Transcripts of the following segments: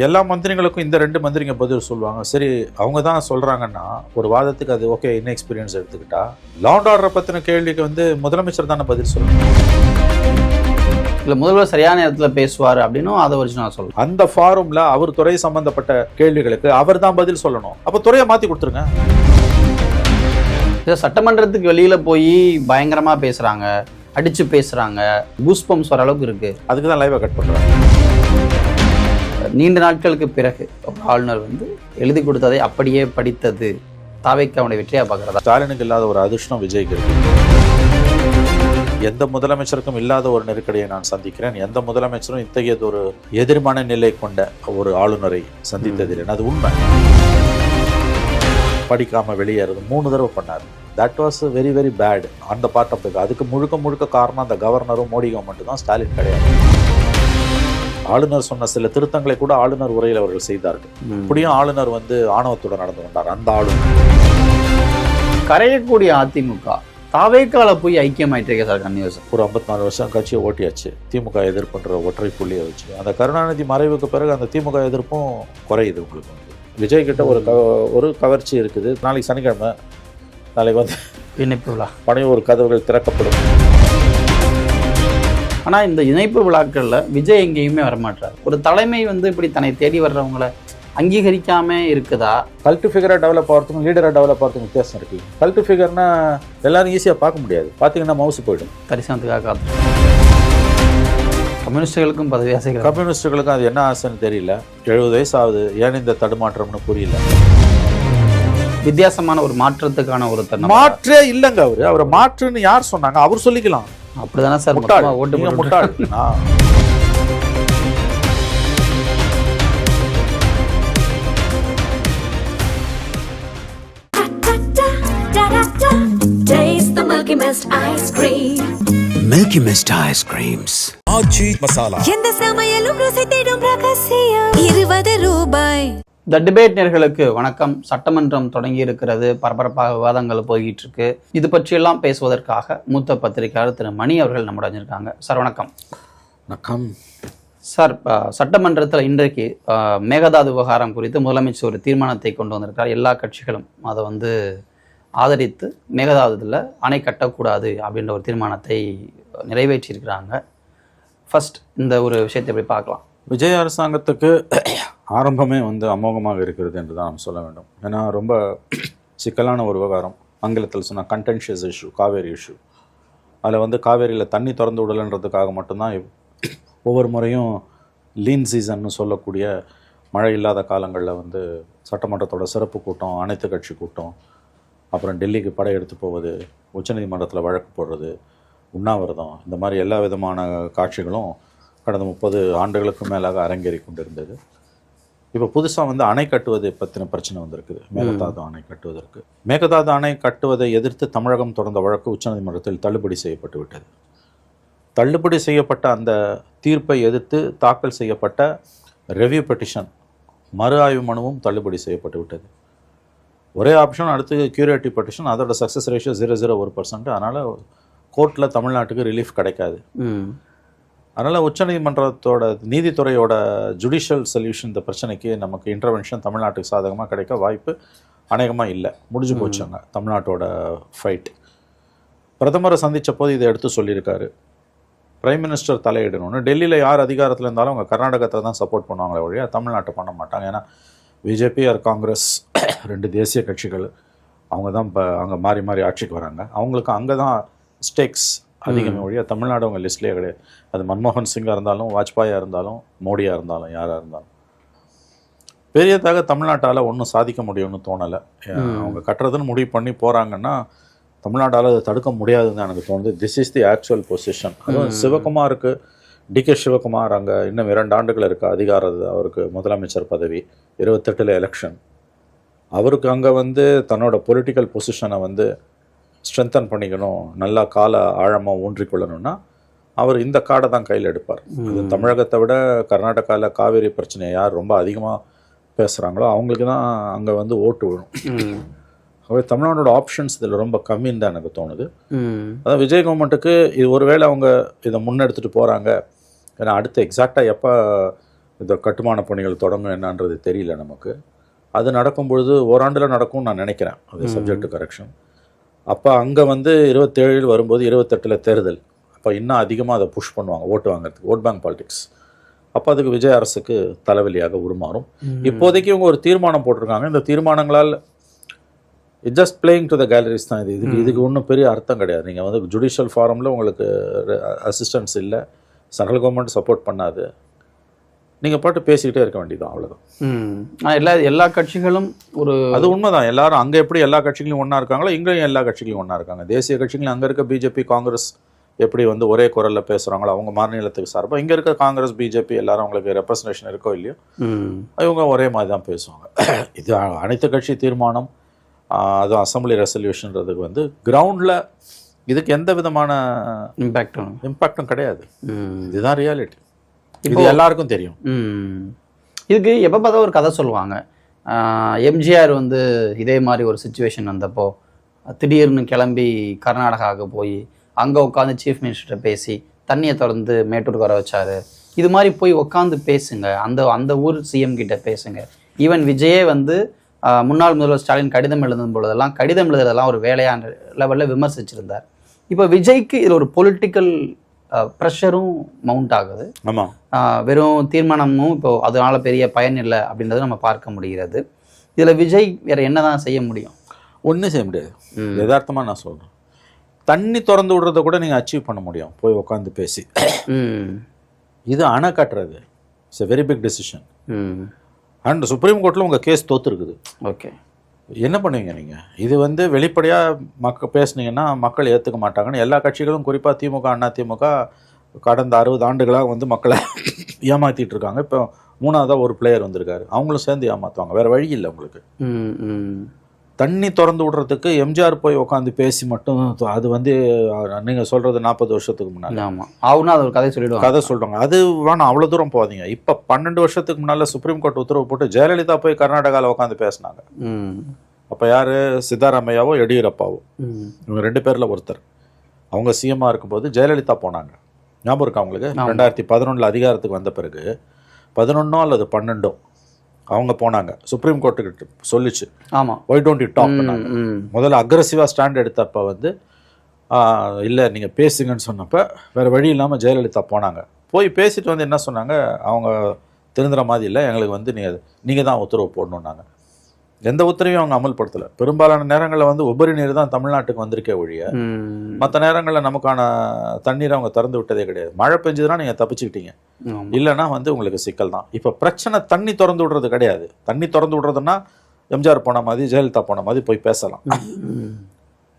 எல்லா மந்திரிகளுக்கும் இந்த 2 மந்திரிங்க பதில் சொல்லுவாங்க. சரி, அவங்க தான் சொல்கிறாங்கன்னா ஒரு வாதத்துக்கு அது ஓகே, இன்எக்ஸ்பீரியன்ஸ் எடுத்துக்கிட்டா லா அண்ட் ஆர்டரை பற்றின கேள்விக்கு வந்து முதலமைச்சர் தானே பதில் சொல்லணும். இல்லை, முதல்வர் சரியான நேரத்தில் பேசுவார் அப்படின்னும் அதை வச்சு நான் சொல்லுவேன். அந்த ஃபாரம்ல அவர் துறை சம்பந்தப்பட்ட கேள்விகளுக்கு அவர் தான் பதில் சொல்லணும். அப்போ துறையை மாற்றி கொடுத்துருங்க. சட்டமன்றத்துக்கு வெளியில போய் பயங்கரமா பேசுறாங்க, அடிச்சு பேசுறாங்க, கூஸ்பம்ஸ் வர அளவுக்கு இருக்கு. அதுக்கு தான் லைவா கட் பண்றாங்க. நீண்ட நாட்களுக்கு பிறகு ஆளுநர் வந்து எழுதி கொடுத்ததை அப்படியே படித்தது தாவேக்காவுடைய வெற்றியா பார்க்கறதா? ஸ்டாலினுக்கு இல்லாத ஒரு அதிர்ஷ்டம் விஜய்க்கு இருக்கு. எந்த முதலமைச்சருக்கும் இல்லாத ஒரு நெருக்கடியை நான் சந்திக்கிறேன். எந்த முதலமைச்சரும் இத்தகையது ஒரு எதிர்மான நிலை கொண்ட ஒரு ஆளுநரை சந்தித்ததில்லை. அது உண்மை. படிக்காம வெளியேறது 3 தடவை பண்ணார். That was very very bad அந்த பார்ட் ஆஃப் த. அதுக்கு முழுக்க காரணம் அந்த கவர்னரும் மோடி கவர்மெண்ட் தான், ஸ்டாலின் கிடையாது. ஆளுநர் சொன்ன சில திருத்தங்களை கூட ஆளுநர் உரையில் அவர்கள் செய்தார்கள். இப்படியும் ஆளுநர் வந்து ஆணவத்துடன் நடந்து கொண்டார். அந்த ஆளுநர் கரையக்கூடிய அதிமுக தாவேக்கால போய் ஐக்கியமாயிட்டு சார் கன்னியூஸ். ஒரு 54 வருஷம் கட்சியை ஓட்டியாச்சு. திமுக எதிர்ப்புன்ற ஒற்றை புள்ளியை வச்சு அந்த கருணாநிதி மறைவுக்கு பிறகு அந்த திமுக எதிர்ப்பும் குறையுது. உங்களுக்கு வந்து விஜய் கிட்ட ஒரு கவர்ச்சி இருக்குது. நாளைக்கு சனிக்கிழமை, நாளைக்கு வந்து இணைப்பு விழா பனையூர் கதவுகள் திறக்கப்படும். ஆனால் இந்த இணைப்பு விழாக்களில் விஜய் எங்கேயுமே வரமாட்டார். ஒரு தலைமை வந்து இப்படி தன்னை தேடி வர்றவங்களை அங்கீகரிக்காம இருக்குதா? கல்ட்டு ஃபிகராக டெவலப் ஆகிறதுக்கும் லீடராக டெவலப் ஆகிறதுக்கும் வித்தியாசம் இருக்கு. கல்ட்டு ஃபிகர்னா எல்லாரும் ஈஸியாக பார்க்க முடியாது. பார்த்தீங்கன்னா மவுசு போயிடும். தரிசனத்துக்காக காத்து. கம்யூனிஸ்டுகளுக்கும் பதவி ஆசைகள். கம்யூனிஸ்டுகளுக்கும் அது என்ன ஆசைன்னு தெரியல. 70 வயசு ஆகுது, ஏன் இந்த தடுமாற்றம்னு புரியல. வித்தியாசமான ஒரு மாற்றத்துக்கான ஒரு மாற்றே இல்லைங்க. அவரை மாற்றுன்னு யார் சொன்னாங்க? அவர் சொல்லிக்கலாம். அப்படிதானே சார் ஓட்டு முட்டாள். Milky Mist ice creams. ஆச்சி மசாலா. எந்த சமையலும் ருசி தேடும் ரகசியம். 20 ரூபாய். த டிபேட் நேயர்களுக்கு வணக்கம். சட்டமன்றம் தொடங்கி இருக்கிறது. பரபரப்பாக விவாதங்கள் போய்கிட்டு இருக்கு. இது பற்றியெல்லாம் பேசுவதற்காக மூத்த பத்திரிகையாளர் திரு மணி அவர்கள் நம்முடைய வந்திருக்காங்க. சார் வணக்கம். வணக்கம் சார். சட்டமன்றத்தில் இன்றைக்கு மேகதாது விவகாரம் குறித்து முதலமைச்சர் ஒரு தீர்மானத்தை கொண்டு வந்திருக்கார். எல்லா கட்சிகளும் அதை வந்து ஆதரித்து மேகதாதுல அணை கட்டக்கூடாது அப்படின்ற ஒரு தீர்மானத்தை நிறைவேற்றியிருக்கிறாங்க. ஃபர்ஸ்ட் இந்த ஒரு விஷயத்தை எப்படி பார்க்கலாம்? விஜய் அரசாங்கத்துக்கு ஆரம்பமே வந்து அமோகமாக இருக்கிறது என்று தான் நாம் சொல்ல வேண்டும். ஏன்னா ரொம்ப சிக்கலான ஒரு விவகாரம். ஆங்கிலத்தில் சொன்னால் கண்டென்ஷியஸ் இஷ்யூ, காவேரி இஷ்யூ. அதில் வந்து காவேரியில் தண்ணி திறந்து விடலைன்றதுக்காக மட்டும்தான் ஒவ்வொரு முறையும் லீன் சீசன்னு சொல்லக்கூடிய மழை இல்லாத காலங்களில் வந்து சட்டமன்றத்தோட சிறப்பு கூட்டம், அனைத்து கட்சி கூட்டம், அப்புறம் டெல்லிக்கு படையெடுத்து போவது, உச்சநீதிமன்றத்தில் வழக்கு போடுறது, உண்ணாவிரதம், இந்த மாதிரி எல்லா விதமான காட்சிகளும் கடந்த 30 ஆண்டுகளுக்கு மேலாக அரங்கேறி கொண்டிருந்தது. இப்போ புதுசாக வந்து அணை கட்டுவதை பற்றின பிரச்சனை வந்திருக்குது. மேகதாது அணை கட்டுவதற்கு. மேகதாது அணை கட்டுவதை எதிர்த்து தமிழகம் தொடர்ந்த வழக்கு உச்சநீதிமன்றத்தில் தள்ளுபடி செய்யப்பட்டு விட்டது. தள்ளுபடி செய்யப்பட்ட அந்த தீர்ப்பை எதிர்த்து தாக்கல் செய்யப்பட்ட ரெவ்யூ பெட்டிஷன், மறு ஆய்வு மனுவும் தள்ளுபடி செய்யப்பட்டு விட்டது. ஒரே ஆப்ஷன், அடுத்து கியூரேட்டிவ் பெட்டிஷன். அதோட சக்ஸஸ் ரேஷியோ 0.01%. அதனால் கோர்ட்டில் தமிழ்நாட்டுக்கு ரிலீஃப் கிடைக்காது. அதனால் உச்சநீதிமன்றத்தோட நீதித்துறையோட ஜுடிஷியல் சொல்யூஷன் இந்த பிரச்சனைக்கு நமக்கு இன்டர்வென்ஷன் தமிழ்நாட்டுக்கு சாதகமாக கிடைக்க வாய்ப்பு அநேகமாக இல்லை. முடிஞ்சு போச்சாங்க தமிழ்நாட்டோட ஃபைட். பிரதமரை சந்தித்த போது இதை எடுத்து சொல்லியிருக்காரு. பிரைம் மினிஸ்டர் தலையிடணும்னு. டெல்லியில் யார் அதிகாரத்தில் இருந்தாலும் அவங்க கர்நாடகத்தில் தான் சப்போர்ட் பண்ணுவாங்களே ஒழிய தமிழ்நாட்டை பண்ண மாட்டாங்க. ஏன்னா பிஜேபி ஆர் காங்கிரஸ் 2 தேசிய கட்சிகள், அவங்க தான் இப்போ அங்கே மாறி மாறி ஆட்சிக்கு வராங்க. அவங்களுக்கு அங்கே தான் ஸ்டேக்ஸ் அதிகமே ஒழிய தமிழ்நாடு அவங்க லிஸ்ட்லேயே கிடையாது. அது மன்மோகன் சிங்காக இருந்தாலும், வாஜ்பாயாக இருந்தாலும், மோடியாக இருந்தாலும், யாராக இருந்தாலும் பெரியதாக தமிழ்நாட்டால் ஒன்றும் சாதிக்க முடியும்னு தோணலை. அவங்க கட்டுறதுன்னு முடிவு பண்ணி போகிறாங்கன்னா தமிழ்நாட்டால் அதை தடுக்க முடியாதுன்னு எனக்கு தோணுது. This is the actual position. அதுவும் சிவகுமாருக்கு, டிகே சிவகுமார் அங்கே இன்னும் 2 ஆண்டுகள் இருக்குது அதிகாரம். அவருக்கு முதலமைச்சர் பதவி, 28 எலெக்ஷன். அவருக்கு அங்கே வந்து தன்னோட பொலிட்டிக்கல் பொசிஷனை வந்து ஸ்ட்ரென்தன் பண்ணிக்கணும், நல்லா கால ஆழமாக ஊன்றிக்கொள்ளணும்னா அவர் இந்த கார்டை தான் கையில் எடுப்பார். இது தமிழகத்தை விட கர்நாடகாவில் காவேரி பிரச்சனையை யார் ரொம்ப அதிகமாக பேசுகிறாங்களோ அவங்களுக்கு தான் அங்கே வந்து ஓட்டு விழும். அவை தமிழ்நாடோட ஆப்ஷன்ஸ் இதில் ரொம்ப கம்மின்னு தான் எனக்கு தோணுது. அதான் விஜய் கவர்மெண்ட்டுக்கு இது ஒருவேளை அவங்க இதை முன்னெடுத்துட்டு போகிறாங்க. ஏன்னா அடுத்து எக்ஸாக்டாக எப்போ இந்த கட்டுமான பணிகள் தொடங்கும் என்னன்றது தெரியல நமக்கு. அது நடக்கும் பொழுது ஓராண்டில் நடக்கும்னு நான் நினைக்கிறேன், அது சப்ஜெக்ட் டு கரெக்ஷன். அப்போ அங்கே வந்து 27 வரும்போது 28 தேர்தல், அப்போ இன்னும் அதிகமாக அதை புஷ் பண்ணுவாங்க ஓட்டு வாங்குறதுக்கு, ஓட் பேங்க் பாலிடிக்ஸ். அப்போ அதுக்கு விஜய் அரசுக்கு தலைவலியாக உருமாறும். இப்போதைக்கு இவங்க ஒரு தீர்மானம் போட்டிருக்காங்க. இந்த தீர்மானங்களால் it just playing to the galleries தான். இதுக்கு ஒன்றும் பெரிய அர்த்தம் கிடையாது. நீங்கள் வந்து ஜுடிஷியல் ஃபாரமில் உங்களுக்கு அசிஸ்டன்ஸ் இல்லை, சென்ட்ரல் கவர்மெண்ட் சப்போர்ட் பண்ணாது, நீங்கள் பாட்டு பேசிக்கிட்டே இருக்க வேண்டியதான், அவ்வளோதான். எல்லா கட்சிகளும் ஒரு அது உண்மைதான். எல்லாரும் அங்கே எப்படி எல்லா கட்சிகளையும் ஒன்றா இருக்காங்களோ இங்கேயும் எல்லா கட்சிகளையும் ஒன்றா இருக்காங்க. தேசிய கட்சிகளும் அங்கே இருக்க பிஜேபி காங்கிரஸ் எப்படி வந்து ஒரே குரலில் பேசுகிறாங்களோ அவங்க மாநிலத்துக்கு சார்பாக, இங்கே இருக்க காங்கிரஸ் பிஜேபி எல்லாரும் அவங்களுக்கு ரெப்ரசன்டேஷன் இருக்கோ இல்லையோ இவங்க ஒரே மாதிரி தான் பேசுவாங்க. இது அனைத்து கட்சி தீர்மானம், அதுவும் அசம்பிளி ரெசல்யூஷன்றதுக்கு வந்து கிரவுண்டில் இதுக்கு எந்த விதமான இம்பேக்டும் கிடையாது. இதுதான் ரியாலிட்டி. இது எல்லாருக்கும் தெரியும். இதுக்கு எப்போ பார்த்தா ஒரு கதை சொல்லுவாங்க. எம்ஜிஆர் வந்து இதே மாதிரி ஒரு சுச்சுவேஷன் வந்தப்போ திடீர்னு கிளம்பி கர்நாடகாவுக்கு போய் அங்கே உட்காந்து சீஃப் மினிஸ்டர்கிட்ட பேசி தண்ணியை திறந்து மேட்டூருக்கு வர வச்சாரு. இது மாதிரி போய் உட்காந்து பேசுங்க, அந்த ஊர் சிஎம் கிட்ட பேசுங்க. ஈவன் விஜயே வந்து முன்னாள் முதல்வர் ஸ்டாலின் கடிதம் எழுதும் பொழுதெல்லாம் கடிதம் எழுதுறதெல்லாம் ஒரு வேலையான லெவலில் விமர்சிச்சிருந்தார். இப்போ விஜய்க்கு இதில் ஒரு பொலிட்டிக்கல் ப்ரெஷரும் மவுண்ட் ஆகுது. ஆமாம், வெறும் தீர்மானமும் இப்போ அதனால பெரிய பயன் இல்லை அப்படின்றத நம்ம பார்க்க முடிகிறது. இதில் விஜய் வேற என்னதான் செய்ய முடியும்? ஒன்றும் செய்ய முடியாது. யதார்த்தமாக நான் சொல்கிறேன், தண்ணி திறந்து விடுறத கூட நீங்கள் அச்சீவ் பண்ண முடியும் போய் உட்காந்து பேசி. இது அணை கட்டுறது it's a very big decision. And Supreme கோர்ட்டில் உங்கள் கேஸ் தோற்றுருக்குது. ஓகே, என்ன பண்ணுவீங்க நீங்கள்? இது வந்து வெளிப்படையாக பேசுனீங்கன்னா மக்கள் ஏற்றுக்க மாட்டாங்கன்னு எல்லா கட்சிகளும், குறிப்பாக திமுக அண்ணா திமுக கடந்த 60 ஆண்டுகளாக வந்து மக்களை ஏமாற்றிட்டு இருக்காங்க. இப்போ 3ஆவதாக ஒரு பிளேயர் வந்திருக்காரு, அவங்களும் சேர்ந்து ஏமாற்றுவாங்க, வேறு வழி இல்லை உங்களுக்கு. தண்ணி திறந்து விடுறதுக்கு எம்ஜிஆர் போய் உட்காந்து பேசி மட்டும் அது வந்து நீங்கள் சொல்கிறது 40 வருஷத்துக்கு முன்னாடி. ஆமாம், அவனா அது ஒரு கதை சொல்கிறாங்க. அது வேணாம், அவ்வளோ தூரம் போகாதீங்க. இப்போ 12 வருஷத்துக்கு முன்னால் சுப்ரீம் கோர்ட் உத்தரவு போட்டு ஜெயலலிதா போய் கர்நாடகாவில் உட்காந்து பேசினாங்க. அப்போ யார்? சித்தாராமையாவோ எடியூரப்பாவோ, இவங்க 2 பேரில் ஒருத்தர். அவங்க சிஎம்மாக இருக்கும்போது ஜெயலலிதா போனாங்க, ஞாபகம் இருக்கா அவங்களுக்கு? 2011 அதிகாரத்துக்கு வந்த பிறகு 11 அல்லது 12 அவங்க போனாங்க, சுப்ரீம் கோர்ட்டுக்கிட்ட சொல்லிச்சு. ஆமாம், ஒய் டோன்ட் யூ டாக் பண்ணாங்க. முதல்ல அக்ரெசிவாக ஸ்டாண்ட் எடுத்தப்போ வந்து இல்லை நீங்கள் பேசுங்கன்னு சொன்னப்போ வேறு வழி இல்லாமல் ஜெயலலிதா போனாங்க. போய் பேசிட்டு வந்து என்ன சொன்னாங்க, அவங்க திருந்துற மாதிரி இல்லை, எங்களுக்கு வந்து நீங்கள் தான் உத்தரவு போடணுன்னாங்க. எந்த உத்தரவையும் அவங்க அமல்படுத்தலை. பெரும்பாலான நேரங்களில் வந்து உபரி நீர் தான் தமிழ்நாட்டுக்கு வந்திருக்கே ஒழிய மற்ற நேரங்களில் நமக்கான தண்ணீரை அவங்க திறந்து விட்டதே கிடையாது. மழை பெஞ்சதுன்னா நீங்கள் தப்பிச்சுக்கிட்டீங்க, இல்லைன்னா வந்து உங்களுக்கு சிக்கல் தான். இப்போ பிரச்சனை தண்ணி திறந்து விடுறது கிடையாது. தண்ணி திறந்து விடுறதுன்னா எம்ஜிஆர் போன மாதிரி ஜெயலலிதா போன மாதிரி போய் பேசலாம்.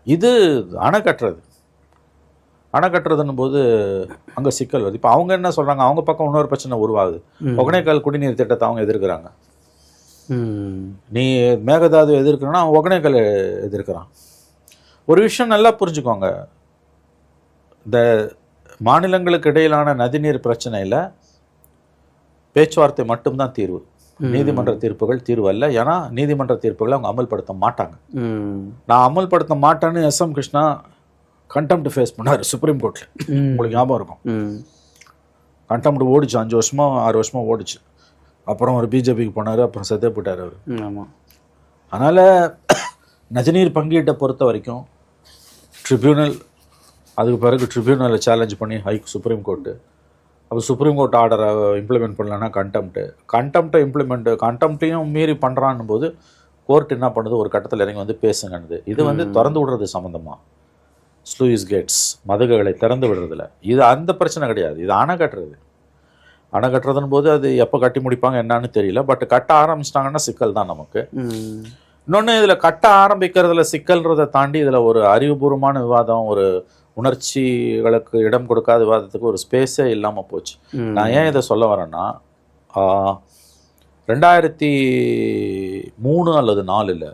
இது அணை கட்டுறது. அணை கட்டுறதுன்னும் போது அங்கே சிக்கல் வருது. இப்போ அவங்க என்ன சொல்கிறாங்க, அவங்க பக்கம் இன்னொரு பிரச்சனை உருவாகுது. ஒகேனக்கல் குடிநீர் திட்டத்தை அவங்க எதிர்க்கிறாங்க. நீ மேகதாது எதிர்க்கிறனா ஒகேனக்கல் எதிர்க்கிறான். ஒரு விஷயம் நல்லா புரிஞ்சுக்கோங்க, இந்த மாநிலங்களுக்கு இடையிலான நதிநீர் பிரச்சனையில் பேச்சுவார்த்தை மட்டும்தான் தீர்வு. நீதிமன்ற தீர்ப்புகள் தீர்வு அல்ல. ஏன்னா நீதிமன்ற தீர்ப்புகளை அவங்க அமல்படுத்த மாட்டாங்க. நான் அமல்படுத்த மாட்டேன்னு எஸ்.எம். கிருஷ்ணா கண்டெம்ட் ஃபேஸ் பண்ணார் சுப்ரீம் கோர்ட்டில். உங்களுக்கு ஞாபகம் இருக்கும், கண்டெம்ட் ஓடிச்சு, 5 வருஷமோ 6 வருஷமோ ஓடிச்சு. அப்புறம் ஒரு பிஜேபிக்கு போனார், அப்புறம் செத்தே போயிட்டார் அவர். ஆமாம், அதனால் நதிநீர் பங்கீட்டை பொறுத்த வரைக்கும் ட்ரிபியூனல், அதுக்கு பிறகு ட்ரிபியூனலை சேலஞ்ச் பண்ணி சுப்ரீம் கோர்ட்டு, அப்போ சுப்ரீம் கோர்ட் ஆர்டரை இம்ப்ளிமெண்ட் பண்ணலன்னா கண்டெம்ட்டையும் மீறி பண்ணுறான்னு போது கோர்ட் என்ன பண்ணுது, ஒரு கட்டத்தில் இறங்கி வந்து பேசுங்கன்னு. இது வந்து திறந்து விடுறது சம்மந்தமாக ஸ்லூயிஸ் கேட்ஸ் மதகுகளை திறந்து விடுறதில்ல. இது அந்த பிரச்சனை கிடையாது. இது அணை கட்டுறது. அணை கட்டுறதுன்னு போது அது எப்போ கட்டி முடிப்பாங்க என்னன்னு தெரியல. பட் கட்ட ஆரம்பிச்சிட்டாங்கன்னா சிக்கல் தான் நமக்கு. இன்னொன்று, இதில் கட்ட ஆரம்பிக்கிறதுல சிக்கல்ன்றதை தாண்டி இதில் ஒரு அறிவுபூர்வமான விவாதம், ஒரு உணர்ச்சிகளுக்கு இடம் கொடுக்காத விவாதத்துக்கு ஒரு ஸ்பேஸே இல்லாமல் போச்சு. நான் ஏன் இதை சொல்ல வரேன்னா, 2003 அல்லது 4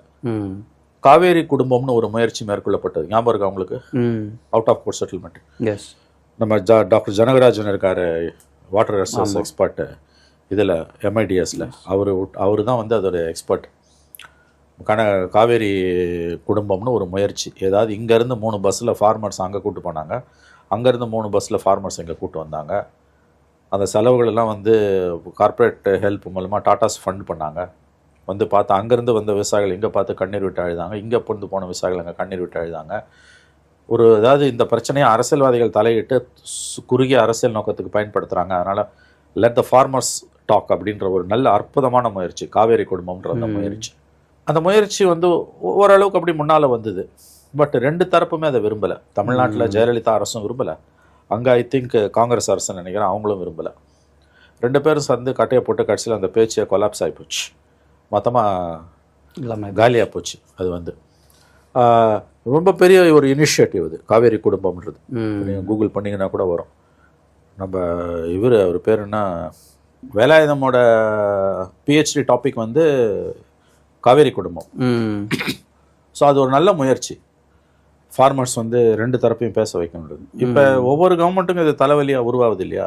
காவேரி குடும்பம்னு ஒரு முயற்சி மேற்கொள்ளப்பட்டது. ஞாபகம் இருக்கா உங்களுக்கு? Out of court settlement. நம்ம டாக்டர் ஜனகராஜன் இருக்கார், வாட்டர் ரிசோர்ஸ் எக்ஸ்பர்ட்டு இதில் MIDSல. அவர் தான் வந்து அதோட எக்ஸ்பர்ட். காவேரி குடும்பம்னு ஒரு முயற்சி. ஏதாவது இங்கேருந்து 3 பஸ்ஸில் ஃபார்மர்ஸ் அங்கே கூப்பிட்டு போனாங்க, அங்கேருந்து 3 பஸ்ஸில் ஃபார்மர்ஸ் இங்கே கூப்பிட்டு வந்தாங்க. அந்த செலவுகள் எல்லாம் வந்து கார்ப்பரேட் ஹெல்ப் மூலமாக டாட்டாஸ் ஃபண்ட் பண்ணாங்க. வந்து பார்த்து அங்கேருந்து வந்த விவசாயிகள் இங்கே பார்த்து கண்ணீர் விட்டு அழுதாங்க, இங்கே பொருந்து போன விவசாயிகள் அங்கே கண்ணீர் விட்டு அழுதாங்க. அதாவது இந்த பிரச்சனையை அரசியல்வாதிகள் தலையிட்டு குறுகிய அரசியல் நோக்கத்துக்கு பயன்படுத்துகிறாங்க. அதனால் லெட் த ஃபார்மர்ஸ் டாக் அப்படின்ற ஒரு நல்ல அற்புதமான முயற்சி காவேரி குடும்பம்ன்ற அந்த முயற்சி வந்து ஓரளவுக்கு அப்படி முன்னால் வந்தது. பட் ரெண்டு தரப்புமே அதை விரும்பலை. தமிழ்நாட்டில் ஜெயலலிதா அரசும் விரும்பலை, அங்கே ஐ திங்க் காங்கிரஸ் அரசு நினைக்கிறேன் அவங்களும் விரும்பலை. ரெண்டு பேரும் சேர்ந்து கட்டையை போட்டு கடைசியில் அந்த பேச்சை கொலாப்ஸ் ஆகி போச்சு, மொத்தமாக காலியாக போச்சு. அது வந்து ரொம்ப பெரிய ஒரு இனிஷியேட்டிவ் அது காவேரி குடும்பம்ன்றது. நீங்கள் கூகுள் பண்ணிங்கன்னா கூட வரும். நம்ம அவர் பேர் என்ன, வேலாயுதமோட பிஹெச்டி டாபிக் வந்து காவேரி குடும்பம். ஸோ அது ஒரு நல்ல முயற்சி. ஃபார்மர்ஸ் வந்து ரெண்டு தரப்பையும் பேச வைக்கணுன்றது. இப்போ ஒவ்வொரு கவர்மெண்ட்டுக்கும் இது தலைவலியாக உருவாகுது இல்லையா?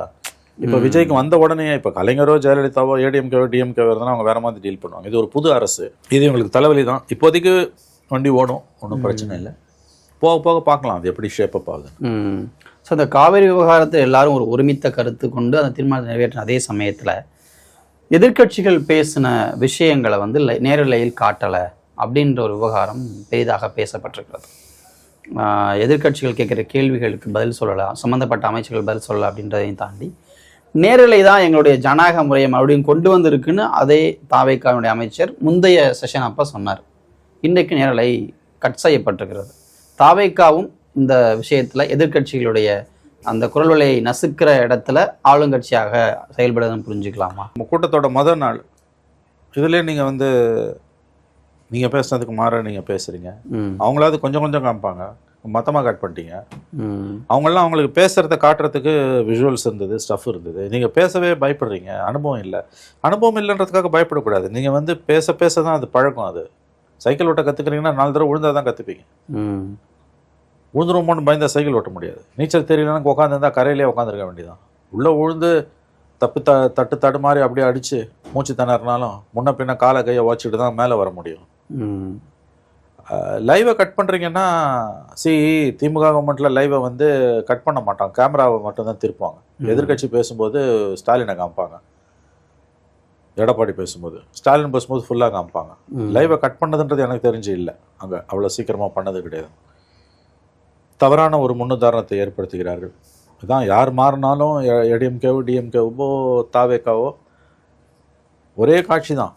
இப்போ விஜய்க்கு வந்த உடனே இப்போ கலைஞரோ ஜெயலலிதாவோ ஏடிஎம்கேவோ டிஎம்கேவோ இருந்தாலும் அவங்க வேற மாதிரி டீல் பண்ணுவாங்க. இது ஒரு புது அரசு, இது இவங்களுக்கு தலைவலி தான். இப்போதைக்கு வண்டி ஓடும், ஒன்றும் பிரச்சனை இல்லை. போக போக பார்க்கலாம் அது எப்படி ஷேப்பப் ஆகுது. ஸோ இந்த காவேரி விவகாரத்தை எல்லாரும் ஒரு ஒருமித்த கருத்து கொண்டு அந்த தீர்மானத்தை நிறைவேற்றின அதே சமயத்தில் எதிர்க்கட்சிகள் பேசின விஷயங்களை வந்து நேரலையில் காட்டலை அப்படின்ற ஒரு விவகாரம் பெரிதாக பேசப்பட்டிருக்கிறது. எதிர்க்கட்சிகள் கேட்குற கேள்விகளுக்கு பதில் சொல்லலாம், சம்மந்தப்பட்ட அமைச்சர்கள் பதில் சொல்லலாம் அப்படின்றதையும் தாண்டி நேரலை தான் எங்களுடைய ஜனநாயக முறையை மறுபடியும் கொண்டு வந்திருக்குன்னு அதே தாவேக்காவுடைய அமைச்சர் முந்தைய செஷன் அப்போ சொன்னார். இன்றைக்கு நேரலை கட் செய்யப்பட்டிருக்கிறது. தாவேக்காவும் இந்த விஷயத்தில் எதிர்க்கட்சிகளுடைய அந்த குரல் வலையை நசுக்கிற இடத்துல ஆளுங்கட்சியாக செயல்படுறதுன்னு புரிஞ்சுக்கலாமா? நம்ம கூட்டத்தோட முதல் நாள் இதுலேயே நீங்கள் வந்து நீங்கள் பேசுனதுக்கு மாற நீங்கள் பேசுகிறீங்க, அவங்களாவது கொஞ்சம் கொஞ்சம் காமிப்பாங்க, மொத்தமாக கட் பண்ணிட்டீங்க. அவங்களாம் அவங்களுக்கு பேசுகிறத காட்டுறதுக்கு விஷுவல்ஸ் இருந்தது, ஸ்டஃப் இருந்தது. நீங்கள் பேசவே பயப்படுறீங்க, அனுபவம் இல்லை. அனுபவம் இல்லைன்றதுக்காக பயப்படக்கூடாது. நீங்கள் வந்து பேச பேச தான் அது பழக்கம். அது சைக்கிள் ஓட்ட கற்றுக்கிறீங்கன்னா 4 தடவை விழுந்தால் தான் கற்றுப்பீங்க. விழுந்துருவோம்னு பயந்தா சைக்கிள் ஓட்ட முடியாது. நீச்சல் தெரியலன்னா உட்காந்துருந்தா கரையிலே உட்காந்துருக்க வேண்டியதான். உள்ளே விழுந்து தட்டு தடுமாறி அப்படியே அடித்து மூச்சு திணறினாலும் முன்ன பின்ன காலை கையை வச்சுட்டு தான் மேலே வர முடியும். லைவை கட் பண்ணுறீங்கன்னா திமுக கவர்மெண்ட்டில் லைவை வந்து கட் பண்ண மாட்டாங்க, கேமராவை மட்டும்தான் திருப்பாங்க. எதிர்கட்சி பேசும்போது ஸ்டாலினை காமிப்பாங்க, எடப்பாடி பேசும்போது ஸ்டாலின் பேசும்போது ஃபுல்லாக காமிப்பாங்க. லைவை கட் பண்ணதுன்றது எனக்கு தெரிஞ்சு இல்லை, அங்கே அவ்வளோ சீக்கிரமாக பண்ணது கிடையாது. தவறான ஒரு முன்னுதாரணத்தை ஏற்படுத்துகிறார்கள். இதுதான் யார் மாறினாலும் ஏடிஎம்கேவோ டிஎம்கேவோ தாவேக்காவோ ஒரே காட்சி தான்,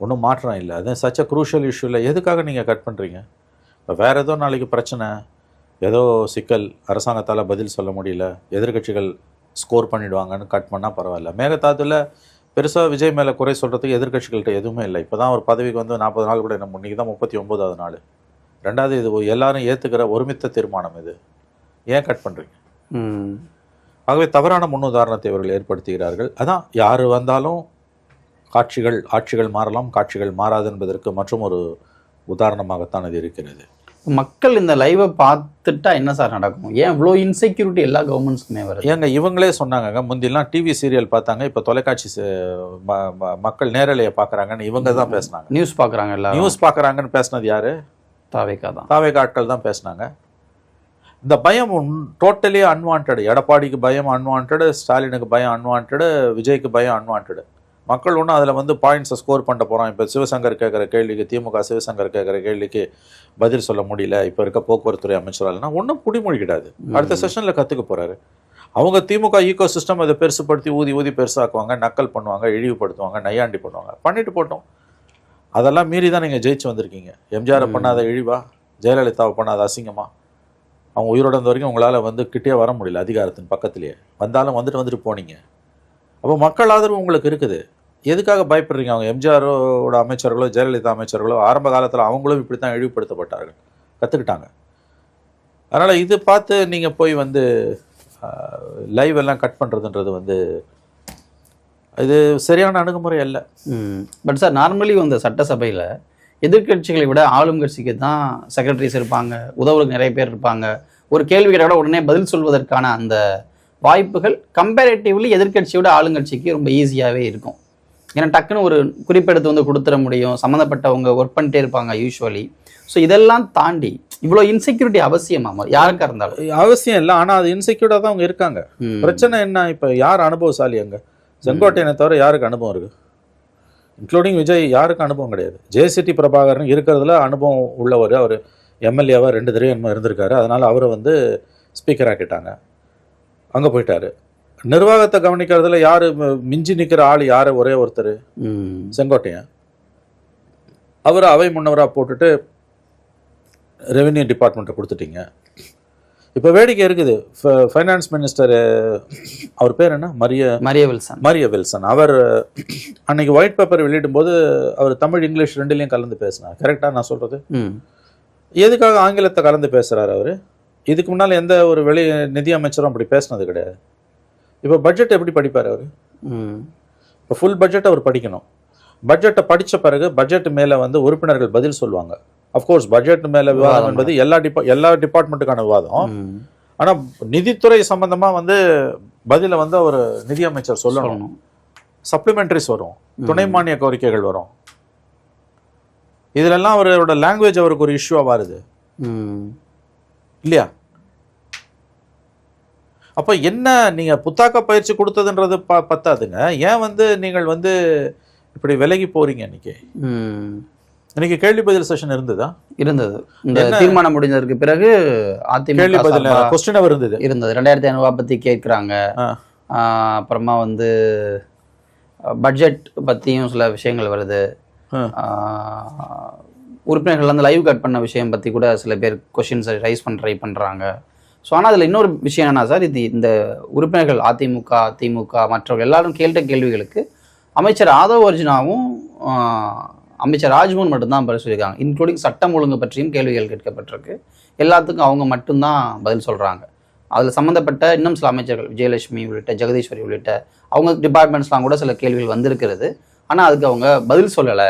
ஒன்றும் மாற்றம் இல்லை. அது சச்ச குரூஷியல் இஷ்யூ இல்லை. எதுக்காக நீங்கள் கட் பண்ணுறீங்க? இப்போ வேறு ஏதோ நாளைக்கு பிரச்சனை, ஏதோ சிக்கல், அரசாங்கத்தால் பதில் சொல்ல முடியல, எதிர்கட்சிகள் ஸ்கோர் பண்ணிவிடுவாங்கன்னு கட் பண்ணால் பரவாயில்ல. மேகதாதுல பெருசாக விஜய் மேலே குறை சொல்கிறதுக்கு எதிர்கட்சிகள்கிட்ட எதுவுமே இல்லை. இப்போ தான் ஒரு பதவிக்கு வந்து 40 நாள் கூட நம்ம இன்றைக்கி தான் 39வது நாள். ரெண்டாவது இது எல்லாரும் ஏற்றுக்கிற ஒருமித்த தீர்மானம். இது ஏன் கட் பண்ணுறீங்க? ஆகவே தவறான முன்னுதாரணத்தை இவர்கள் ஏற்படுத்துகிறார்கள். அதான் யார் வந்தாலும் ஆட்சிகள் மாறலாம், காட்சிகள் மாறாது என்பதற்கு மற்றும் ஒரு உதாரணமாகத்தான் இது இருக்கிறது. மக்கள் இந்த லைவை பார்த்துட்டா என்ன சார் நடக்கும்? ஏன் இவ்வளோ இன்செக்யூரிட்டி எல்லா கவர்மெண்ட்ஸ்க்குமே வருது? ஏங்க இவங்களே சொன்னாங்க, முந்திலாம் டிவி சீரியல் பார்த்தாங்க, இப்போ தொலைக்காட்சி மக்கள் நேரலையை பார்க்குறாங்கன்னு இவங்க தான் பேசினாங்க. நியூஸ் பார்க்குறாங்க, எல்லாம் நியூஸ் பார்க்குறாங்கன்னு பேசினது யார்? தாவேக்கா ஆட்கள் தான் பேசினாங்க. இந்த பயம் டோட்டலி அன்வான்ட். எடப்பாடிக்கு பயம் அன்வான்ட், ஸ்டாலினுக்கு பயம் அன்வான்ட், விஜய்க்கு பயம் அன்வான்ட். மக்கள் ஒன்றும் அதில் வந்து பாயிண்ட்ஸை ஸ்கோர் பண்ண போகிறோம். இப்போ சிவசங்கர் கேட்குற கேள்விக்கு, திமுக சிவசங்கர் கேட்குற கேள்விக்கு பதில் சொல்ல முடியல இப்போ இருக்க போக்குவரத்துறை அமைச்சரால்னா ஒன்றும் குடிமொழிக்கிடாது. அடுத்த செஷனில் கற்றுக்க போகிறாரு. அவங்க திமுக ஈகோ சிஸ்டம் அதை பெருசுப்படுத்தி ஊதி பெருசாக்குவாங்க, நக்கல் பண்ணுவாங்க, இழிவுபடுத்துவாங்க, நையாண்டி பண்ணுவாங்க. பண்ணிட்டு போட்டோம். அதெல்லாம் மீறி தான் நீங்கள் ஜெயிச்சு வந்திருக்கீங்க. எம்ஜிஆரை பண்ணாத இழிவா, ஜெயலலிதாவை பண்ணாத அசிங்கமா? அவங்க உயிரோட இருந்த வரைக்கும் உங்களால் வந்து கிட்டே வர முடியல அதிகாரத்தின் பக்கத்துலேயே. வந்தாலும் வந்துட்டு போனீங்க. அப்போ மக்கள் ஆதரவு உங்களுக்கு இருக்குது. எதுக்காக பயப்படுறீங்க? அவங்க எம்ஜிஆரோட அமைச்சர்களோ ஜெயலலிதா அமைச்சர்களோ ஆரம்ப காலத்தில் அவங்களும் இப்படி தான் இழிவுபடுத்தப்பட்டார்கள், கற்றுக்கிட்டாங்க. அதனால் இது பார்த்து நீங்கள் போய் வந்து லைவ் எல்லாம் கட் பண்ணுறதுன்றது வந்து இது சரியான அணுகுமுறை அல்ல. பட் சார், நார்மலி வந்து சட்டசபையில் எதிர்கட்சிகளை விட ஆளும் கட்சிக்கு தான் செக்ரட்டரிஸ் இருப்பாங்க, உதவுகளுக்கு நிறைய பேர் இருப்பாங்க. ஒரு கேள்வி கேட்டால் கூட உடனே பதில் சொல்வதற்கான அந்த வாய்ப்புகள் கம்பேரேட்டிவ்லி எதிர்கட்சியோட ஆளுங்கட்சிக்கு ரொம்ப ஈஸியாகவே இருக்கும். ஏன்னா டக்குன்னு ஒரு குறிப்பெடுத்து வந்து கொடுத்துட முடியும், சம்மந்தப்பட்டவங்க ஒர்க் பண்ணிட்டே இருப்பாங்க யூஸ்வலி. ஸோ இதெல்லாம் தாண்டி இவ்வளோ இன்செக்யூரிட்டி அவசியமா யாருக்கா இருந்தாலும்? அவசியம் இல்லை, ஆனால் அது இன்செக்யூர்டாக தான் அவங்க இருக்காங்க. பிரச்சனை என்ன, இப்போ யார் அனுபவசாலி அங்கே? செங்கோட்டையனை தவிர யாருக்கு அனுபவம் இருக்குது? இன்க்ளூடிங் விஜய் யாருக்கு அனுபவம் கிடையாது. ஜெயசிட்டி பிரபாகரன் இருக்கிறதுல அனுபவம் உள்ளவர். அவர் எம்எல்ஏவாக 2 தடவை என்னமோ இருந்திருக்காரு. அதனால் அவரை வந்து ஸ்பீக்கர் ஆக்கிட்டாங்க, அங்கே போயிட்டாரு. நிர்வாகத்தை கவனிக்கிறதுல யார் மிஞ்சி நிற்கிற ஆள் யார்? ஒரே ஒருத்தர், செங்கோட்டையன். அவர் அவை முன்னவராக போட்டுட்டு ரெவென்யூ டிபார்ட்மெண்ட்டை கொடுத்துட்டீங்க. இப்போ வேடிக்கை இருக்குது, ஃபைனான்ஸ் மினிஸ்டர் அவர் பேர் என்ன, மரிய வில்சன். அவர் அன்னைக்கு ஒயிட் பேப்பர் வெளியிடும் போது அவர் தமிழ் இங்கிலீஷ் ரெண்டுலேயும் கலந்து பேசினார். கரெக்டாக நான் சொல்கிறது? எதுக்காக ஆங்கிலத்தை கலந்து பேசுகிறார் அவர்? இதுக்கு முன்னால் எந்த ஒரு நிதி அமைச்சரும் அப்படி பேசினது கிடையாது. இப்போ பட்ஜெட் எப்படி படிப்பார் அவர்? இப்போ ஃபுல் பட்ஜெட் அவர் படிக்கணும். பட்ஜெட்டை படித்த பிறகு பட்ஜெட் மேலே வந்து உறுப்பினர்கள் பதில் சொல்லுவாங்க. அஃப்கோர்ஸ் பட்ஜெட் மேலே விவாதம் என்பது எல்லா டிபார்ட்மெண்ட்டுக்கான விவாதம். ஆனால் நிதித்துறை சம்பந்தமாக வந்து பதிலை வந்து ஒரு நிதியமைச்சர் சொல்லணும். சப்ளிமெண்டரிஸ் வரும், துணை மானிய கோரிக்கைகள் வரும். இதிலெல்லாம் அவரோட லாங்குவேஜ் அவருக்கு ஒரு இஷ்யூவாக வருது இல்லையா? அப்போ என்ன, நீங்கள் புத்தாக்க பயிற்சி கொடுத்ததுன்றது பத்தாதுங்க. ஏன் வந்து நீங்கள் வந்து இப்படி விலகி போறீங்க? இன்னைக்கு கேள்வி பதில் செஷன் இருந்தது. இந்த தீர்மானம் முடிஞ்சதற்கு பிறகு அதிமுக கேள்வி பதில் கொஸ்டின் இருந்தது 2500 பத்தி கேட்குறாங்க. அப்புறமா வந்து பட்ஜெட் பத்தியும் சில விஷயங்கள் வருது. உறுப்பினர்கள் வந்து லைவ் கட் பண்ண விஷயம் பத்தி கூட சில பேர் கொஸ்டின்ஸ் ரைஸ் பண்ண ட்ரை பண்றாங்க. ஸோ ஆனால் அதில் இன்னொரு விஷயம் என்னன்னா சார், இந்த உறுப்பினர்கள் அதிமுக திமுக மற்றவர்கள் எல்லாரும் கேட்ட கேள்விகளுக்கு அமைச்சர் ஆதவ் அர்ஜுனாவும் அமைச்சர் ராஜ்மோகன் மட்டும்தான் பதில் சொல்லியிருக்காங்க. இன்க்ளூடிங் சட்டம் ஒழுங்கு பற்றியும் கேள்விகள் கேட்கப்பட்டிருக்கு. எல்லாத்துக்கும் அவங்க மட்டும்தான் பதில் சொல்கிறாங்க. அதில் சம்மந்தப்பட்ட இன்னும் சில அமைச்சர்கள் விஜயலட்சுமி உள்ளிட்ட ஜெகதீஸ்வரி உள்ளிட்ட அவங்க டிபார்ட்மெண்ட்ஸ்லாம் கூட சில கேள்விகள் வந்திருக்கிறது. ஆனால் அதுக்கு அவங்க பதில் சொல்லலை.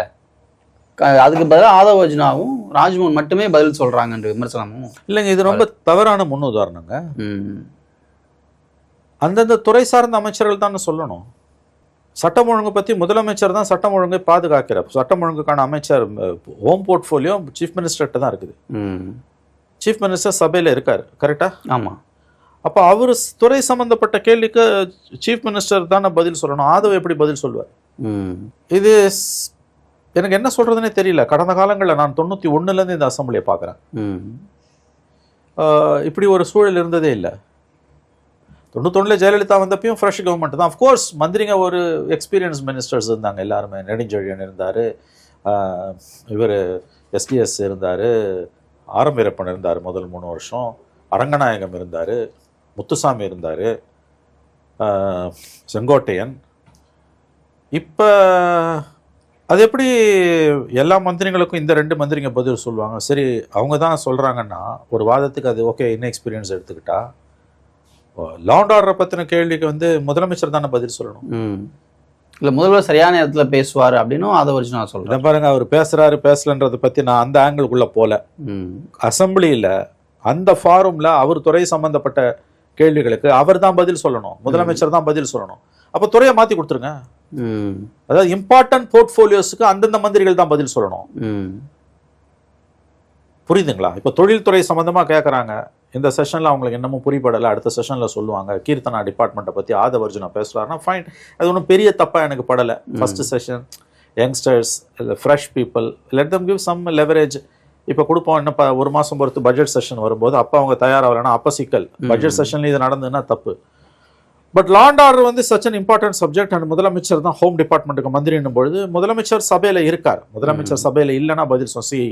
அதுக்கு பதிலாக ஆதவ் அர்ஜுனாவும் ராஜ்மோகன் மட்டுமே பதில் சொல்கிறாங்கன்ற விமர்சனமும் இல்லைங்க. இது ரொம்ப தவறான முன்னுதாரணங்க. அந்தந்த துறை சார்ந்த அமைச்சர்கள் தான் சொல்லணும். சட்டம் ஒழுங்கு பற்றி முதலமைச்சர் தான் சட்டம் ஒழுங்கை பாதுகாக்கிறார். சட்டம் ஒழுங்குக்கான அமைச்சர் ஹோம் போர்ட்ஃபோலியோ சீஃப் மினிஸ்டர்கிட்ட தான் இருக்குது. சீஃப் மினிஸ்டர் சபையில் இருக்கார், கரெக்டா? ஆமாம். அப்போ அவர் துறை சம்பந்தப்பட்ட கேள்விக்கு சீஃப் மினிஸ்டர் தானே பதில் சொல்லணும். ஆதவ் எப்படி பதில் சொல்லுவார்? இது எனக்கு என்ன சொல்றதுன்னே தெரியல. கடந்த காலங்களில் நான் 91லேருந்து இந்த அசம்பிளியை பார்க்குறேன். இப்படி ஒரு சூழல் இருந்ததே இல்லை. 91 ஜெயலலிதா வந்தப்பையும் ஃப்ரெஷ் கவர்மெண்ட் தான். அஃப்கோர்ஸ் மந்திரிங்க ஒரு எக்ஸ்பீரியன்ஸ் மினிஸ்டர்ஸ் இருந்தாங்க எல்லாருமே. நெடுஞ்செழியன் இருந்தார், இவர் எஸ்டிஎஸ் இருந்தார், ஆர் வீரப்பன் இருந்தார் முதல் 3 வருஷம், அரங்கநாயகம் இருந்தார், முத்துசாமி இருந்தார், செங்கோட்டையன். இப்போ அது எப்படி எல்லா மந்திரிங்களுக்கும் இந்த 2 மந்திரிங்க பதில் சொல்லுவாங்க? சரி, அவங்க தான் சொல்கிறாங்கன்னா ஒரு வாதத்துக்கு அது ஓகே. எக்ஸ்பீரியன்ஸ் எடுத்துக்கிட்டா லா அண்ட் ஆர்டரை பற்றின கேள்விக்கு வந்து முதலமைச்சர் தானே பதில் சொல்லணும். இல்லை, முதல்வர் சரியான நேரத்தில் பேசுவார் அப்படின்னும் அதை வச்சு நான் சொல்கிறேன். பாருங்க, அவர் பேசுகிறாரு பேசலன்றதை பற்றி நான் அந்த ஆங்கிளுக்குள்ளே போல. அசம்பிளியில் அந்த ஃபாரமில் அவர் துறை சம்பந்தப்பட்ட கேள்விகளுக்கு அவர் தான் பதில் சொல்லணும், முதலமைச்சர் தான் பதில் சொல்லணும். அப்போ துறையை மாற்றி கொடுத்துருங்க. அதாவது இம்பார்ட்டன்ட் போர்ட்ஃபோலியோஸுக்கு அந்தந்த மந்திரிகள் தான் பதில் சொல்லணும். புரியுதுங்களா? இப்போ தொழில்துறை சம்பந்தமாக கேட்குறாங்க. இந்த செஷனில் அவங்களுக்கு என்னமோ புரியப்படலை, அடுத்த செஷனில் சொல்லுவாங்க. கீர்த்தனா டிபார்ட்மெண்ட்டை பற்றி ஆதவ் அர்ஜுனா பேசுகிறாருன்னா ஃபைன், அது ஒன்றும் பெரிய தப்பாக எனக்கு படலை. First session youngsters, fresh people, let them give some leverage. இப்போ கொடுப்போம், இன்னும் 1 மாதம் பொறுத்து பட்ஜெட் செஷன் வரும்போது அப்போ அவங்க தயாராகலைன்னா அப்போ சிக்கல். பட்ஜெட் செஷன்ல இது நடந்ததுன்னா தப்பு. பட் லா அண்ட் ஆர்டர் வந்து such an important subject. And முதலமைச்சர் தான் ஹோம் டிபார்ட்மெண்ட்டுக்கு மந்திரின்னும் பொழுது முதலமைச்சர் சபையில் இருக்கார். முதலமைச்சர் சபையில் இல்லைன்னா பதில் சொல்லி.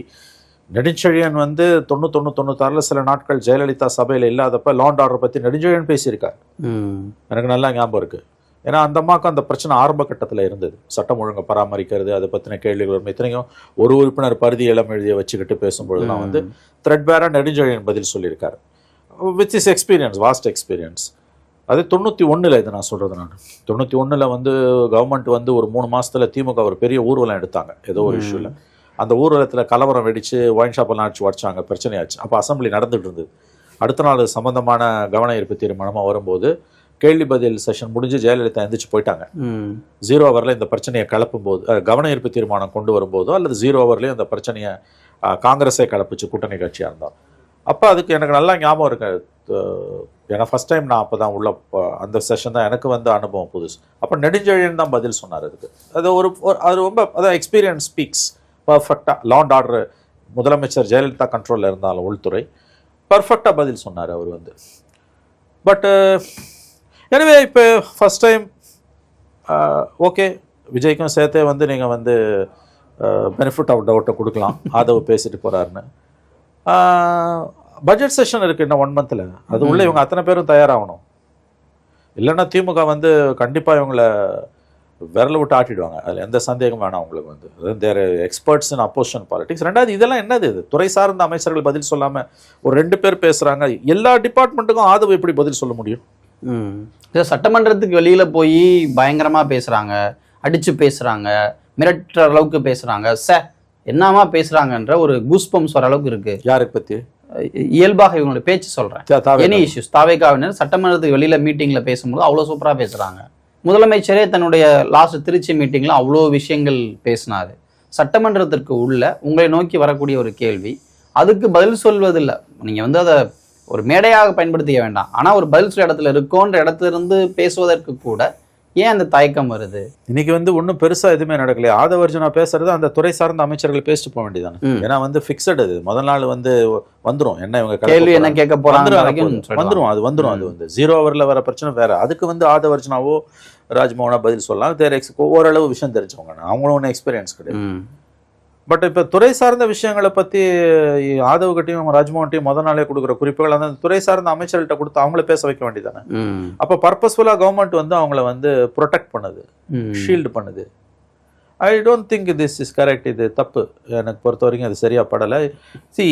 நெடுஞ்செழியன் வந்து 91-96 சில நாட்கள் ஜெயலலிதா சபையில் இல்லாதப்ப லா அண்ட் ஆர்டர் பற்றி நெடுஞ்செழியன் பேசியிருக்கார். எனக்கு நல்லா ஞாபகம் இருக்குது. ஏன்னா அந்த அம்மாவுக்கு அந்த பிரச்சனை ஆரம்ப கட்டத்தில் இருந்தது. சட்டம் ஒழுங்கை பராமரிக்கிறது, அதை பற்றின கேள்விகள் வரும். இத்தனைக்கும் ஒரு உறுப்பினர் பருதி இளம் எழுதிய வச்சுக்கிட்டு பேசும்பொழுது நான் வந்து த்ரெட்பேராக நெடுஞ்செழியன் பதில் சொல்லியிருக்காரு. With is experience, vast experience. அது 91 இது நான் சொல்கிறது. நான் 91 வந்து கவர்மெண்ட் வந்து ஒரு 3 மாதத்தில் திமுக ஒரு பெரிய ஊர்வலம் எடுத்தாங்க ஏதோ ஒரு இஷ்யூவில். அந்த ஊர்வலத்தில் கலவரம் வெடித்து ஒயின் ஷாப்பெல்லாம் அடிச்சு உடச்சாங்க, பிரச்சனையாச்சு. அப்போ அசம்பிளி நடந்துகிட்டு இருந்தது. அடுத்த நாள் சம்பந்தமான கவன ஈர்ப்பு தீர்மானமாக வரும்போது கேள்வி பதில் செஷன் முடிஞ்சு ஜெயலலிதா எந்திரிச்சு போயிட்டாங்க. 0 ஹவரில் இந்த பிரச்சனையை கிளப்பும் போது, கவன ஈர்ப்பு தீர்மானம் கொண்டு வரும்போதோ அல்லது 0 ஹவர்லேயும் இந்த பிரச்சனையை காங்கிரஸே கிளப்பிச்சு, கூட்டணி கட்சியாக இருந்தோம். அப்போ அதுக்கு எனக்கு நல்லா ஞாபகம் இருக்கு. ஏன்னா ஃபஸ்ட் டைம் நான் அப்போ தான் உள்ள அந்த செஷன் தான் எனக்கு வந்து அனுபவம் புதுசு. அப்போ நெடுஞ்செழியன் தான் பதில் சொன்னார் அதுக்கு. அது அது ரொம்ப அதான் எக்ஸ்பீரியன்ஸ் ஸ்பீக்ஸ் பர்ஃபெக்டாக. லா அண்ட் ஆர்டர் முதலமைச்சர் ஜெயலலிதா கண்ட்ரோலில் இருந்தாலும் உள்துறை பர்ஃபெக்டாக பதில் சொன்னார் அவர் வந்து. பட்டு எனவே இப்போ ஃபஸ்ட் டைம் ஓகே, விஜய்க்கும் சேர்த்தே வந்து நீங்கள் வந்து பெனிஃபிட் ஆஃப் டவுட்டை கொடுக்கலாம், ஆதவ் பேசிட்டு போகிறாருன்னு. பட்ஜெட் செஷன் இருக்குது இன்னும் 1 மந்தில். அது உள்ளே இவங்க அத்தனை பேரும் தயாராகணும். இல்லைன்னா திமுக வந்து கண்டிப்பாக இவங்களை விரல விட்டு ஆட்டிடுவாங்க. அதில் எந்த சந்தேகம் வேணாம் உங்களுக்கு வந்து. தேர் எக்ஸ்பர்ட்ஸ் இன் அப்போசிஷன் பாலிடிக்ஸ். ரெண்டாவது, இதெல்லாம் என்னது இது? துறை சார்ந்த அமைச்சர்கள் பதில் சொல்லாமல் ஒரு 2 பேர் பேசுகிறாங்க. எல்லா டிபார்ட்மெண்ட்டுக்கும் ஆதவ் எப்படி பதில் சொல்ல முடியும்? சட்டமன்றத்துக்கு வெளியில போய் பயங்கரமா பேசுறாங்க, அடிச்சு பேசுறாங்க, மிரட்டுற அளவுக்கு பேசுறாங்க, என்னமா பேசுறாங்கன்ற ஒரு கூஸ்பம்ஸ் வர அளவுக்கு இருக்கு. யாருக்கு பத்தி? இயல்பாக இவங்களுடைய பேச்சு சொல்றேன். எனி இஷ்யூஸ் தாவேக்காவினர் சட்டமன்றத்துக்கு வெளியில மீட்டிங்ல பேசும்போது அவ்வளவு சூப்பரா பேசுறாங்க. முதலமைச்சரே தன்னுடைய லாஸ்ட் திருச்சி மீட்டிங்ல அவ்வளோ விஷயங்கள் பேசினாரு. சட்டமன்றத்திற்கு உள்ள உங்களை நோக்கி வரக்கூடிய ஒரு கேள்வி, அதுக்கு பதில் சொல்வதில்லை. நீங்க வந்து அதை ஒரு மேடையாக பயன்படுத்திக்க வேண்டாம். ஆனா ஒரு பதில் சொல்ல இடத்துல இருக்கோன்ற இடத்துல இருந்து பேசுவதற்கு கூட ஏன் அந்த தயக்கம் வருது? இன்னைக்கு வந்து ஒன்றும் பெருசா எதுவுமே நடக்கலையே. ஆதவர்ஜுனா பேசுறது அந்த துறை சார்ந்த அமைச்சர்கள் பேசிட்டு போக வேண்டியதானே. ஏன்னா வந்து ஃபிக்ஸட், அது முதல் நாள் வந்து வந்துடும். என்ன இவங்க கேள்வி என்ன கேட்க போறாங்க வந்துடும். அது வந்து 0 ஹவர்ல வர பிரச்சனை வேற. அதுக்கு வந்து ஆதவர்ஜுனாவோ ராஜ்மோகனா பதில் சொல்லலாம். ஓரளவு விஷயம் தெரிஞ்சவங்க, அவங்களும் ஒன்றும் எக்ஸ்பீரியன்ஸ் கிடையாது. பட் இப்போ துறை சார்ந்த விஷயங்களை பற்றி ஆதவ்கிட்டையும் ராஜ்மோகன்ட்டையும் முதல் நாளே கொடுக்குற குறிப்புகள் அந்த துறை சார்ந்த அமைச்சர்கள்ட்ட கொடுத்து அவங்கள பேச வைக்க வேண்டியதானே. அப்போ பர்பஸ்ஃபுல்லாக கவர்மெண்ட் வந்து அவங்கள வந்து ப்ரொடெக்ட் பண்ணுது, ஷீல்டு பண்ணுது. I don't think this is correct. இது தப்பு. எனக்கு பொறுத்த வரைக்கும் அது சரியா படலை.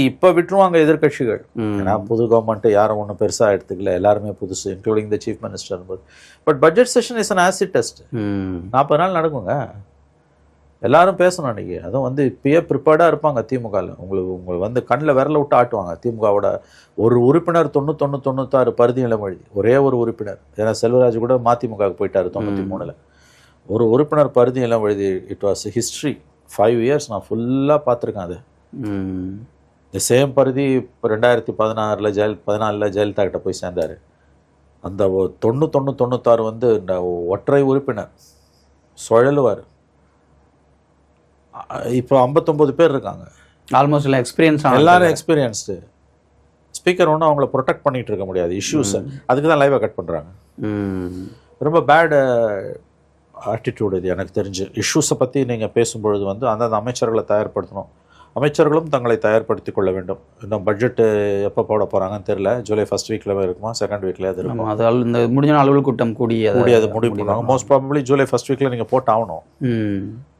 இப்போ விட்டுருவாங்க எதிர்கட்சிகள். ஏன்னா புது கவர்மெண்ட் யாரும் ஒன்றும் பெருசாக எடுத்துக்கல, எல்லாருமே புதுசு, including the chief minister. But budget session is an acid test. 40 நாள் நடக்குங்க. எல்லாரும் பேசணும் அன்றைக்கி. அதுவும் வந்து இப்பயே ப்ரிப்பேர்டாக இருப்பாங்க திமுகவில். உங்களுக்கு வந்து கண்ணில் விரல விட்டு ஆட்டுவாங்க. திமுகவோட ஒரு உறுப்பினர் 96 பருதி நிலம் எழுதி, ஒரே ஒரு உறுப்பினர். ஏன்னா செல்வராஜ் கூட மதிமுகவுக்கு போயிட்டார் 93ல். ஒரு உறுப்பினர் பருதி நிலம் எழுதி. It was history. 5 இயர்ஸ் நான் ஃபுல்லாக பார்த்துருக்கேன். அது இந்த சேம் பருதி 2014 ஜெயலலிதா கிட்ட போய் சேர்ந்தார். அந்த 96 வந்து இந்த ஒற்றை உறுப்பினர் சுழலுவார். இப்போ 59 பேர் இருக்காங்க. ஆல்மோஸ்ட் எல்லாம் எக்ஸ்பீரியன்ஸ், எல்லாரும் எக்ஸ்பீரியன்ஸ்டு. ஸ்பீக்கர் ஒன்றும் அவங்கள ப்ரொடெக்ட் பண்ணிட்டு இருக்க முடியாது இஷ்யூஸ். அதுக்கு தான் லைவாக கட் பண்ணுறாங்க. ரொம்ப பேட் ஆட்டிடியூட் இது எனக்கு தெரிஞ்சு. இஷ்யூஸை பற்றி நீங்கள் பேசும்பொழுது வந்து அந்தந்த அமைச்சர்களை தயார்படுத்தணும். அமைச்சர்களும் தங்களை தயார்படுத்தி கொள்ள வேண்டும். இன்னும் பட்ஜெட்டு எப்போ போட போகிறாங்கன்னு தெரியல. ஜூலை 1st வீக்கில் இருக்குமா, 2nd வீக்கில் அது இருக்கும். அது இந்த முடிஞ்ச அலுவல் கூட்டம் கூடி அது முடிவு பண்ணுவாங்க. மோஸ்ட் ப்ராபப்ளி ஜூலை 1st வீக்கில் நீங்கள் போட்டு ஆகணும்.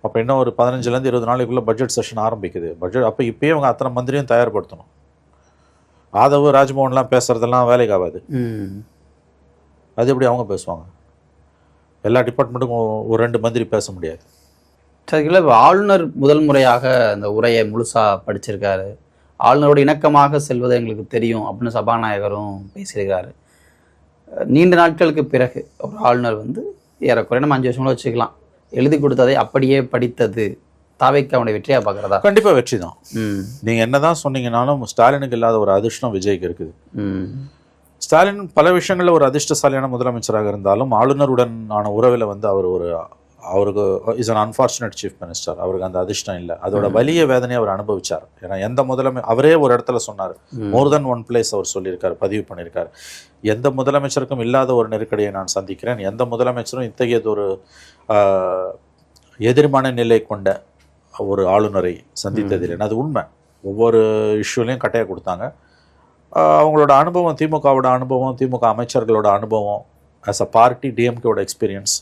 அப்போ இன்னும் ஒரு 15லேருந்து 20 நாளைக்குள்ளே பட்ஜெட் செஷன் ஆரம்பிக்குது. பட்ஜெட் அப்போ இப்போயே அவங்க அத்தனை மந்திரியும் தயார்படுத்தணும். ஆதவ் ராஜ்மோகன்லாம் பேசுகிறதெல்லாம் வேலைக்கு ஆகாது. அது எப்படி அவங்க பேசுவாங்க? எல்லா டிபார்ட்மெண்ட்டுக்கும் ஒரு 2 மந்திரி பேச முடியாது. சரிங்களா? இப்போ ஆளுநர் முதல் முறையாக அந்த உரையை முழுசாக படிச்சிருக்காரு. ஆளுநரோட இணக்கமாக செல்வது எங்களுக்கு தெரியும் அப்படின்னு சபாநாயகரும் பேசியிருக்காரு. நீண்ட நாட்களுக்கு பிறகு ஒரு ஆளுநர் வந்து ஏறக்குறைய நம்ம 5 வருஷங்களும் வச்சுக்கலாம், எழுதி கொடுத்ததை அப்படியே படித்தது தாவேக்கு அவனுடைய வெற்றியாக பார்க்குறதா? கண்டிப்பாக வெற்றி தான். நீங்கள் என்ன தான் சொன்னீங்கன்னாலும் ஸ்டாலினுக்கு இல்லாத ஒரு அதிர்ஷ்டம் விஜய்க்கு இருக்குது. ஸ்டாலின் பல விஷயங்களில் ஒரு அதிர்ஷ்டசாலியான முதலமைச்சராக இருந்தாலும் ஆளுநருடன் ஆன உறவில் வந்து அவருக்கு is an unfortunate chief minister. அவருக்கு அந்த அதிர்ஷ்டம் இல்லை. அதோட வலிய வேதனையை அவர் அனுபவிச்சார். ஏன்னா எந்த அவரே ஒரு இடத்துல சொன்னார், மோர் தென் ஒன் பிளேஸ் அவர் சொல்லியிருக்காரு, பதிவு பண்ணியிருக்காரு. எந்த முதலமைச்சருக்கும் இல்லாத ஒரு நெருக்கடியை நான் சந்திக்கிறேன். எந்த முதலமைச்சரும் இத்தகையது ஒரு எதிர்மான நிலை கொண்ட ஒரு ஆளுநரை சந்தித்ததில்லை. அது உண்மை. ஒவ்வொரு இஷ்யூலையும் கட்டையை கொடுத்தாங்க. அவங்களோட அனுபவம், திமுகவோட அனுபவம், திமுக அமைச்சர்களோட அனுபவம், ஆஸ் அ பார்ட்டி டிஎம்கேவோட எக்ஸ்பீரியன்ஸ்,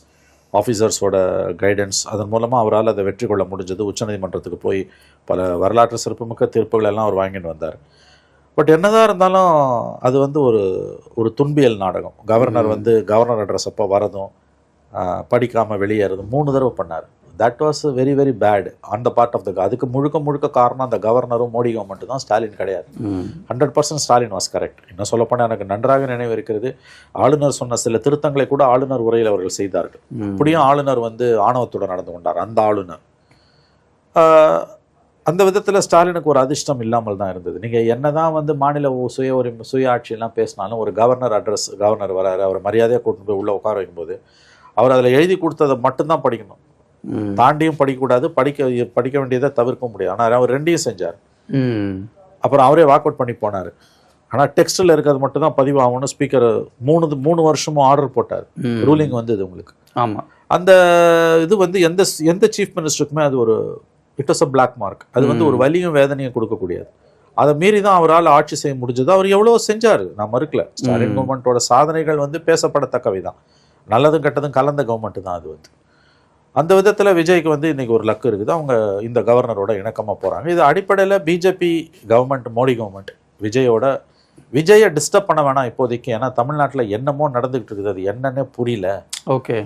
ஆஃபீஸர்ஸோட கைடன்ஸ், அதன் மூலமாக அவரால் அதை வெற்றி கொள்ள முடிஞ்சது. உச்சநீதிமன்றத்துக்கு போய் பல வரலாற்று சிறப்புமிக்க தீர்ப்புகள் எல்லாம் அவர் வாங்கிட்டு வந்தார். பட் என்னதான் இருந்தாலும் அது வந்து ஒரு துன்பியல் நாடகம். கவர்னர் அட்ரஸ் அப்போ வரதும் படிக்காமல் வெளியேறதும் 3 தடவை பண்ணார். That was very very bad on the part of the அதுக்கு முழுக்க காரணம் அந்த கவர்னரும் மோடி கவர்மெண்ட் தான், ஸ்டாலின் கிடையாது. 100% ஸ்டாலின் வாஸ் கரெக்ட். இன்னும் சொல்லப்போனால் எனக்கு நன்றாக நினைவு இருக்கிறது, ஆளுநர் சொன்ன சில திருத்தங்களை கூட ஆளுநர் உரையில் அவர்கள் செய்தார்கள். இப்படியும் ஆளுநர் வந்து ஆணவத்துடன் நடந்து கொண்டார் அந்த ஆளுநர். அந்த விதத்தில் ஸ்டாலினுக்கு ஒரு அதிர்ஷ்டம் இல்லாமல் தான் இருந்தது. நீங்கள் என்ன தான் வந்து மாநில சுய ஆட்சியெல்லாம் பேசினாலும் ஒரு கவர்னர் வராரு, அவர் மரியாதையாக கூட்டிட்டு போய் உள்ளே உட்கார வைக்கும்போது அவர் அதில் எழுதி கொடுத்ததை மட்டும்தான் படிக்கணும், தாண்டியும் படிக்கக்கூடாது, படிக்க வேண்டியதை தவிர்க்க முடியாது. ஆனால் அவர் ரெண்டையும் செஞ்சார். அப்புறம் அவரே வாக் அவுட் பண்ணி போனார். ஆனால் டெக்ஸ்டில் இருக்கிறது மட்டும் தான் பதிவாகணும். ஸ்பீக்கர் 3 வருஷமும் ஆர்டர் போட்டார், ரூலிங் வந்தது உங்களுக்கு. ஆமாம், அந்த இது வந்து எந்த சீஃப் மினிஸ்டருக்குமே அது ஒரு it was a black mark. அது வந்து ஒரு வலியும் வேதனையும் கொடுக்கக்கூடியது. அதை மீறி தான் அவரால் ஆட்சி செய்ய முடிஞ்சது. அவர் எவ்வளோ செஞ்சார், நான் மறுக்கல. ஸ்டாலின் கவர்மெண்ட்டோட சாதனைகள் வந்து பேசப்படத்தக்கவை தான், நல்லதும் கெட்டதும் கலந்த கவர்மெண்ட் தான் அது வந்து. அந்த விதத்தில் விஜய்க்கு வந்து இன்றைக்கி ஒரு லக்கு இருக்குது, அவங்க இந்த கவர்னரோட இணக்கமாக போகிறாங்க. இது அடிப்படையில் பிஜேபி கவர்மெண்ட், மோடி கவர்மெண்ட் விஜயை டிஸ்டர்ப் பண்ண வேணாம் இப்போதைக்கு. ஏன்னா தமிழ்நாட்டில் என்னமோ நடந்துக்கிட்டு இருக்குது, அது என்னன்னே புரியல. ஓகே,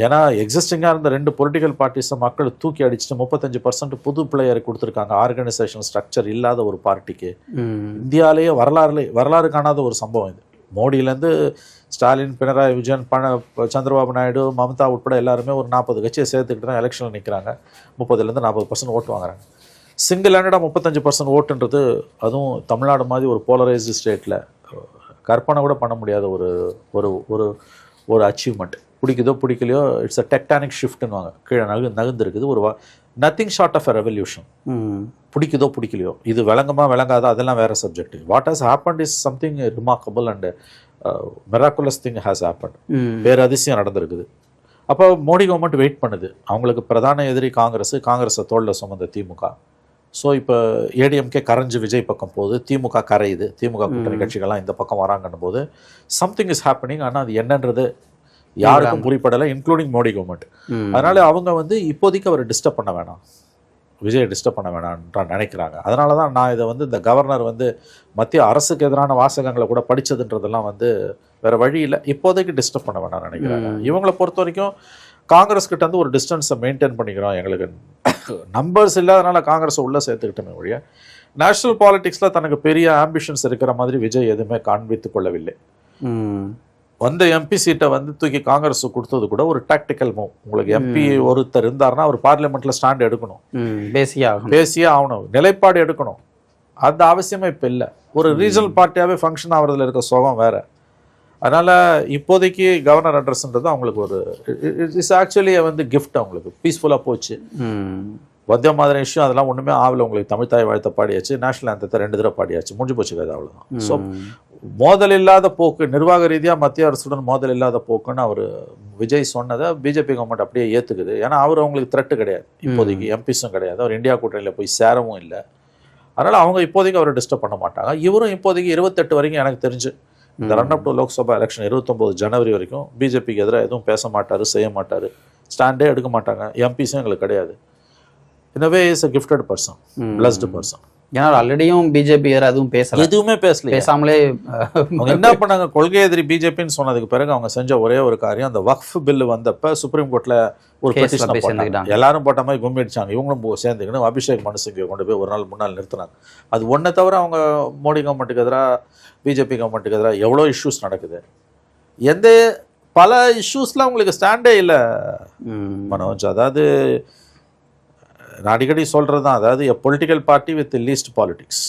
ஏன்னா எக்ஸிஸ்டிங்காக இருந்த 2 பொலிட்டிக்கல் பார்ட்டிஸை மக்கள் தூக்கி அடிச்சுட்டு 35% புது பிளேயர் கொடுத்துருக்காங்க. ஆர்கனைசேஷன் ஸ்ட்ரக்சர் இல்லாத ஒரு பார்ட்டிக்கு இந்தியாவிலேயே வரலாறு காணாத ஒரு சம்பவம் இது. மோடியிலேருந்து ஸ்டாலின், பினராயி விஜயன், சந்திரபாபு நாயுடு, மம்தா உட்பட எல்லாருமே ஒரு 40 கட்சியை சேர்த்துக்கிட்டு தான் எலெக்ஷனில் நிற்கிறாங்க. 30% 40% ஓட்டு வாங்குறாங்க. சிங்கிள் ஹேண்டடாக 35% ஓட்டுன்றது, அதுவும் தமிழ்நாடு மாதிரி ஒரு போலரைஸ்டு ஸ்டேட்டில் கற்பனை கூட பண்ண முடியாத ஒரு அச்சீவ்மெண்ட். பிடிக்குதோ பிடிக்கலையோ, இட்ஸ் அ டெக்டானிக் ஷிஃப்ட்னுவாங்க, கீழே நகர்ந்துருக்குது. ஒரு nothing short of a revolution. பிடிக்குதோ பிடிக்கலையோ, இது விளங்காத அதெல்லாம் வேறு subject. What has happened is something remarkable and miraculous thing has happened. வேறு அதிசயம் நடந்திருக்குது. அப்போ மோடி கவர்மெண்ட் வெயிட் பண்ணுது. அவங்களுக்கு பிரதான எதிரி காங்கிரஸை தோளில் சுமந்த திமுக. ஸோ இப்போ ஏடிஎம்கே கரைஞ்சு விஜய் பக்கம் போகுது, திமுக கரையுது, திமுக கூட்டணி கட்சிகள்லாம் இந்த பக்கம் வராங்கன்னும் போது சம்திங் இஸ் ஹேப்பனிங். ஆனால் அது என்னன்றது யாருக்கும் புரிப்படலை, இன்க்ளூடிங் மோடி கவர்மெண்ட். அதனால அவங்க வந்து இப்போதைக்கு அவரை டிஸ்டர்ப் பண்ண வேணாம், விஜயை டிஸ்டர்ப் பண்ண வேணாம்ன்ற நினைக்கிறாங்க. அதனால தான் நான் இதை வந்து இந்த கவர்னர் வந்து மத்திய அரசுக்கு எதிரான வாசகங்களை கூட படித்ததுன்றதெல்லாம் வந்து வேறு வழி இல்லை, இப்போதைக்கு டிஸ்டர்ப் பண்ண வேணாம் நினைக்கிறாங்க. இவங்களை பொறுத்த வரைக்கும் காங்கிரஸ் கிட்ட வந்து ஒரு டிஸ்டன்ஸை மெயின்டைன் பண்ணிக்கிறோம், எங்களுக்கு நம்பர்ஸ் இல்லாதனால காங்கிரஸை உள்ளே சேர்த்துக்கிட்டோமே ஒழிய நேஷனல் பாலிடிக்ஸில் தனக்கு பெரிய ஆம்பிஷன்ஸ் இருக்கிற மாதிரி விஜய் எதுவுமே காண்பித்து கொள்ளவில்லை. வந்த எம்பி சீட்டை வந்து தூக்கி காங்கிரஸ் கொடுத்தது கூட ஒரு டாக்டிக்கல் மூவ். உங்களுக்கு எம்பி ஒருத்தர் இருந்தாருன்னா அவர் பார்லிமெண்ட்ல ஸ்டாண்ட் எடுக்கணும், பேசியே ஆகணும், நிலைப்பாடு எடுக்கணும். அந்த அவசியமே இப்போ இல்லை. ஒரு ரீஜனல் பார்ட்டியாகவே ஃபங்க்ஷன் ஆகிறதுல இருக்க சுகம் வேற. அதனால இப்போதைக்கு கவர்னர் அட்ரஸ்ன்றது அவங்களுக்கு ஒரு இட்ஸ் ஆக்சுவலி வந்து கிஃப்ட். அவங்களுக்கு பீஸ்ஃபுல்லாக போச்சு. வத்திய மாதிரி விஷயம் அதெல்லாம் ஒன்றுமே ஆகலை. உங்களுக்கு தமிழ் தாய் வாழ்த்த பாடியாச்சு, நேஷனல் ஆந்தத்தை 2 தடவை பாடியாச்சு, முடிஞ்சு போச்சு கதை, அவ்வளோதான். ஸோ மோதல் இல்லாத போக்கு, நிர்வாக ரீதியாக மத்திய அரசுடன் மோதல் இல்லாத போக்குன்னு அவர் விஜய் சொன்னதை பிஜேபி கவர்மெண்ட் அப்படியே ஏற்றுக்குது. ஏன்னா அவர் அவங்களுக்கு த்ரெட்டு கிடையாது, இப்போதைக்கு எம்பிஸும் கிடையாது, அவர் இந்தியா கூட்டணியில் போய் சேரவும் இல்லை. அதனால் அவங்க இப்போதைக்கு அவரை டிஸ்டர்ப் பண்ண மாட்டாங்க. இவரும் இப்போதைக்கு 28 வரைக்கும் எனக்கு தெரிஞ்சு இந்த run up to Lok Sabha election 29 ஜனவரி வரைக்கும் பிஜேபிக்கு எதிராக எதுவும் பேச மாட்டார், செய்ய மாட்டார், ஸ்டாண்டே எடுக்க மாட்டாங்க. எம்பிஸும் எங்களுக்கு கிடையாது. In a way is a gifted person, blessed person. ஏன்னா ஆல்ரெடியும் பிஜேபி எதுவும் எதுவுமே பேசாமலே அவங்க என்ன பண்ணாங்க, கொள்கை எதிரி பிஜேபின்னு சொன்னதுக்கு பிறகு அவங்க செஞ்ச ஒரே ஒரு காரியம், அந்த வக்ஃப் பில்லு வந்தப்ப சுப்ரீம் கோர்ட்ல ஒரு பெட்டிஷன் போட்டாங்க. எல்லாரும் போட்ட மாதிரி கும்பி அடிச்சாங்க. இவங்களும் சேர்ந்துக்கணும் அபிஷேக் மனு சிங்கை கொண்டு போய் ஒரு நாள் முன்னால் நிறுத்தினாங்க. அது ஒன்றை தவிர அவங்க மோடி கவர்மெண்ட்டுக்கு எதிராக, பிஜேபி கவர்மெண்ட்டுக்கு எதிராக எவ்வளோ இஷ்யூஸ் நடக்குது. பல இஷ்யூஸ்லாம் அவங்களுக்கு ஸ்டாண்டே இல்லை மனோஜ். அதாவது நான் அடிக்கடி சொல்கிறது தான், அதாவது எ political party with least politics.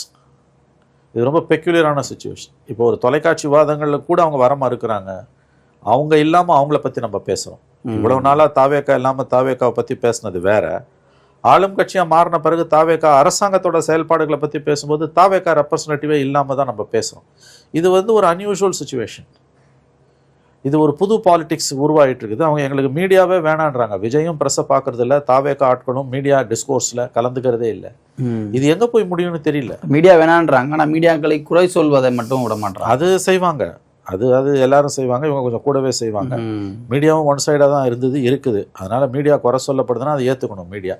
இது ரொம்ப பெக்யூலியரான சுச்சுவேஷன். இப்போ ஒரு தொலைக்காட்சி விவாதங்களில் கூட அவங்க வர மறுக்கிறாங்க. அவங்க இல்லாமல் அவங்கள பற்றி நம்ம பேசுகிறோம். இவ்வளவு நாளாக தாவேக்கா இல்லாமல் தாவேக்காவை பற்றி பேசுனது வேற. ஆளும் கட்சியாக மாறின பிறகு தாவேக்கா அரசாங்கத்தோட செயல்பாடுகளை பற்றி பேசும்போது தாவேக்கா ரெப்ரசன்டேட்டிவே இல்லாமல் தான் நம்ம பேசுகிறோம். இது வந்து ஒரு அன்யூஷுவல் சுச்சுவேஷன். இது ஒரு புது பாலிடிக்ஸ் உருவாகிட்டு இருக்குது. அவங்க எங்களுக்கு மீடியாவே வேணான்றாங்க. விஜயும் ப்ரெஸ்ஸை பார்க்கறது இல்லை, தாவேக்கா ஆட்களும் மீடியா டிஸ்கோர்ஸில் கலந்துக்கிறதே இல்லை. இது எங்கே போய் முடியும்னு தெரியல. மீடியா வேணான்றாங்க, ஆனால் மீடியாக்களை குறை சொல்வதை மட்டும் விட மாட்டாங்க. அது செய்வாங்க, அது எல்லாரும் செய்வாங்க, இவங்க கொஞ்சம் கூடவே செய்வாங்க. மீடியாவும் ஒன் சைடாக தான் இருக்குது. அதனால் மீடியா குறை சொல்லப்படுதுன்னா அதை ஏற்றுக்கணும். மீடியா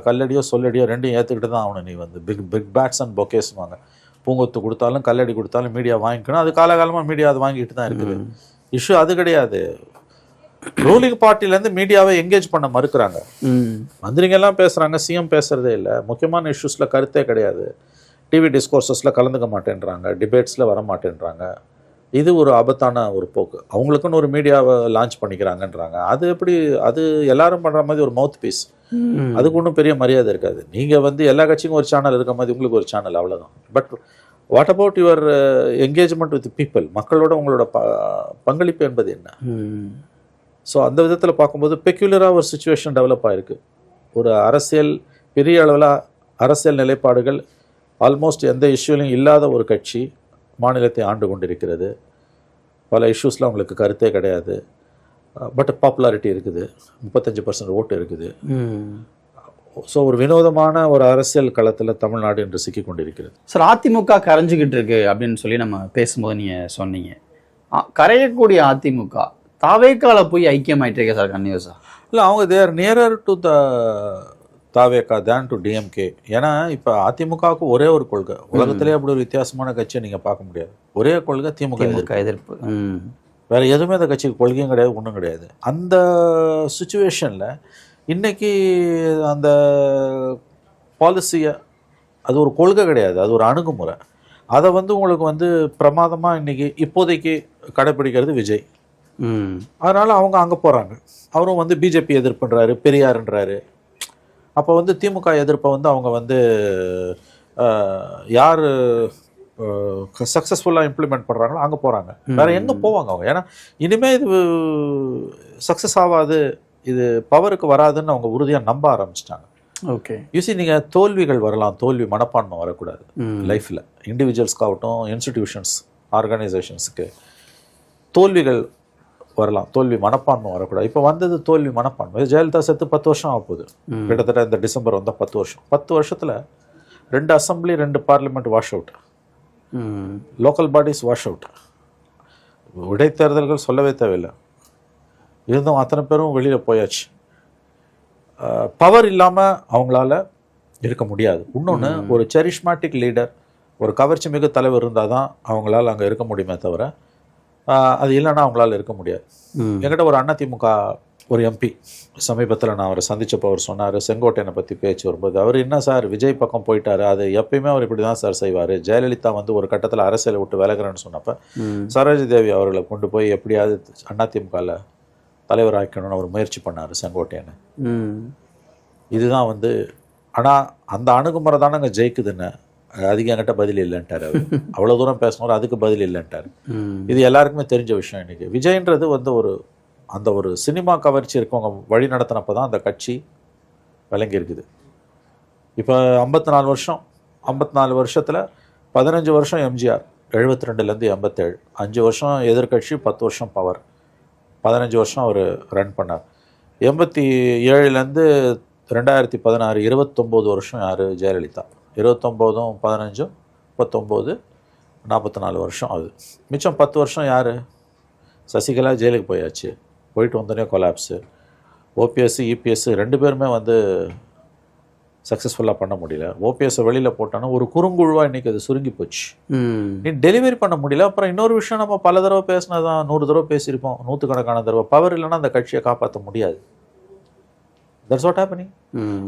கல்லடியோ சொல்லடியோ ரெண்டையும் ஏற்றுக்கிட்டு தான் ஆகணும். நீ வந்து பிக் பேட்ஸ் அண்ட் பொக்கேஸ்வாங்க. பூங்கொத்து கொடுத்தாலும் கல்லடி கொடுத்தாலும் மீடியா வாங்கிக்கணும். அது காலகாலமாக மீடியா அது வாங்கிட்டு தான் இருக்குது. இஷ்யூ அது கிடையாது. ரூலிங் பார்ட்டிலேருந்து மீடியாவை எங்கேஜ் பண்ண மறுக்கிறாங்க. ம். மந்திரிங்கெல்லாம் பேசுகிறாங்க, சிஎம் பேசுகிறதே இல்லை. முக்கியமான இஷ்யூஸில் கருத்தே கிடையாது. டிவி டிஸ்கோர்ஸஸில் கலந்துக்க மாட்டேன்றாங்க, டிபேட்ஸில் வர மாட்டேன்றாங்க. இது ஒரு ஆபத்தான ஒரு போக்கு. அவங்களுக்குன்னு ஒரு மீடியாவை லான்ச் பண்ணிக்கிறாங்கன்றாங்க. அது எப்படி? அது எல்லாரும் பண்ணுற மாதிரி ஒரு மவுத் பீஸ். அதுக்கு ஒன்றும் பெரிய மரியாதை இருக்காது. நீங்கள் வந்து எல்லா கட்சிக்கும் ஒரு சேனல் இருக்க மாதிரி உங்களுக்கு ஒரு சேனல், அவ்வளோதான். But what about your engagement with people? மக்களோட உங்களோட பங்களிப்பு என்பது என்ன? ஸோ அந்த விதத்தில் பார்க்கும்போது பெக்யூலராக ஒரு சுச்சுவேஷன் டெவலப் ஆகிருக்கு. ஒரு அரசியல், பெரிய அளவில் அரசியல் நிலைப்பாடுகள் ஆல்மோஸ்ட் எந்த இஷ்யூலையும் இல்லாத ஒரு கட்சி மாநிலத்தை ஆண்டு கொண்டிருக்கிறது. பல இஷ்யூஸில் அவங்களுக்கு கருத்தே கிடையாது. பட் பாப்புலாரிட்டி இருக்குது, 35% ஓட்டு இருக்குது. ஸோ ஒரு வினோதமான ஒரு அரசியல் களத்தில் தமிழ்நாடு என்று சிக்கி கொண்டிருக்கிறது. சார், அதிமுக கரைஞ்சிக்கிட்டு இருக்கு அப்படின்னு சொல்லி நம்ம பேசும்போது நீங்கள் சொன்னீங்க. கரையக்கூடிய அதிமுக தாவேக்கால போய் ஐக்கியமாயிட்டு இருக்கே சார் கன்னியூஸா? இல்லை, அவங்க தேர் நியரர் டு த தாவேக்கா தேன் டு டிஎம்கே. ஏன்னா இப்போ அதிமுகவுக்கு ஒரே ஒரு கொள்கை. உலகத்திலே அப்படி ஒரு வித்தியாசமான கட்சியை நீங்கள் பார்க்க முடியாது. ஒரே கொள்கை திமுக எதிர்ப்பு. வேற எதுவுமே அந்த கட்சிக்கு கொள்கையும் கிடையாது, ஒன்றும் கிடையாது. அந்த சுச்சுவேஷனில் இன்னைக்கு அந்த பாலிசியை, அது ஒரு கொள்கை கிடையாது, அது ஒரு அணுகுமுறை. அதை வந்து உங்களுக்கு வந்து பிரமாதமாக இன்னைக்கு இப்போதைக்கு கடைப்பிடிக்கிறது விஜய். அதனால் அவங்க அங்கே போகிறாங்க. அவரும் வந்து பிஜேபி எதிர்ப்புன்றாரு, பெரியாருன்றாரு. அப்போ வந்து திமுக எதிர்ப்பை வந்து அவங்க வந்து யார் சக்ஸஸ்ஃபுல்லாக இம்ப்ளிமெண்ட் பண்ணுறாங்களோ அங்கே போகிறாங்க. வேறு எங்கே போவாங்க அவங்க? ஏன்னா இனிமேல் இது சக்ஸஸ் ஆகாது, இது பவருக்கு வராதுன்னு அவங்க உறுதியாக நம்ப ஆரம்பிச்சிட்டாங்க. ஓகே, யூசி நீங்கள் தோல்விகள் வரலாம், தோல்வி மனப்பான்மை வரக்கூடாது லைஃப்பில். இண்டிவிஜுவல்ஸ்க்காகட்டும், இன்ஸ்டிடியூஷன்ஸ், ஆர்கனைசேஷன்ஸுக்கு தோல்விகள் வரலாம், தோல்வி மனப்பான்மை வரக்கூடாது. இப்போ வந்தது தோல்வி மனப்பான்மை. ஜெயலலிதா செத்து 10 வருஷம் ஆக போகுது. கிட்டத்தட்ட இந்த டிசம்பர் வந்தால் 10 வருஷம். 10 வருஷத்தில் 2 assembly, 2 parliament wash out, local bodies wash out, இடைத்தேர்தல்கள் சொல்லவே தேவையில்லை. இருந்தும் அத்தனை பேரும் வெளியில் போயாச்சு. பவர் இல்லாமல் அவங்களால இருக்க முடியாது. இன்னொன்று, ஒரு செரிஷ்மேட்டிக் லீடர், ஒரு கவர்ச்சி மிகு தலைவர் இருந்தால் தான் அவங்களால அங்கே இருக்க முடியுமே தவிர அது இல்லைன்னா அவங்களால இருக்க முடியாது. என்கிட்ட ஒரு அதிமுக ஒரு எம்பி சமீபத்தில் நான் அவரை சந்திச்சப்போ அவர் சொன்னார், செங்கோட்டையனை பற்றி பேச்சு வரும்போது, அவர் என்ன சார் விஜய் பக்கம் போயிட்டாரு, அது எப்பயுமே அவர் இப்படி தான் சார் செய்வார். ஜெயலலிதா வந்து ஒரு கட்டத்தில் அரசியலை விட்டு விலகிறேன்னு சொன்னப்போ சரோஜி தேவி அவர்களை கொண்டு போய் எப்படியாவது அதிமுகவில் தலைவர் ஆக்கணும்னு அவர் முயற்சி பண்ணார் செங்கோட்டையனை. இதுதான் வந்து, ஆனால் அந்த அணுகுமுறை தானே அங்கே ஜெயிக்குதுன்னு. அதுக்கு என்கிட்ட பதில் இல்லைன்ட்டார் அவர். அவ்வளோ தூரம் பேசினவர், அதுக்கு பதில் இல்லைன்ட்டார். இது எல்லாருக்குமே தெரிஞ்ச விஷயம். இன்றைக்கி விஜய்ன்றது வந்து அந்த ஒரு சினிமா கவர்ச்சி இருக்கவங்க வழி நடத்தினப்போ தான் அந்த கட்சி விளங்கி இருக்குது. இப்போ 54 வருஷத்தில் 15 வருஷம் எம்ஜிஆர், 72லேருந்து 87, 5 வருஷம் எதிர்கட்சி, 10 வருஷம் பவர், 15 வருஷம் அவர் ரன் பண்ணார். 87லேருந்து 2016, 29 வருஷம் யார்? ஜெயலலிதா. 29ம் 15ம் 19, 44 வருஷம் ஆகுது. மிச்சம் 10 வருஷம் யார்? சசிகலா ஜெயிலுக்கு போயாச்சு, போயிட்டு வந்தோடனே கொலாப்ஸு. ஓபிஎஸ், இபிஎஸ் 2 பேருமே வந்து சக்ஸஸ்ஃபுல்லாக பண்ண முடியல. ஓபிஎஸ்ஸை வெளியில் போட்டோன்னா ஒரு குறுங்குழுவாக இன்றைக்கி அது சுருங்கி போச்சு. நீ டெலிவரி பண்ண முடியல. அப்புறம் இன்னொரு விஷயம், நம்ம பல தடவை பேசினதான், 100 தடவை பேசியிருப்போம், 100கணக்கான தடவை. பவர் இல்லைன்னா அந்த கட்சியை காப்பாற்ற முடியாது. That's what happening.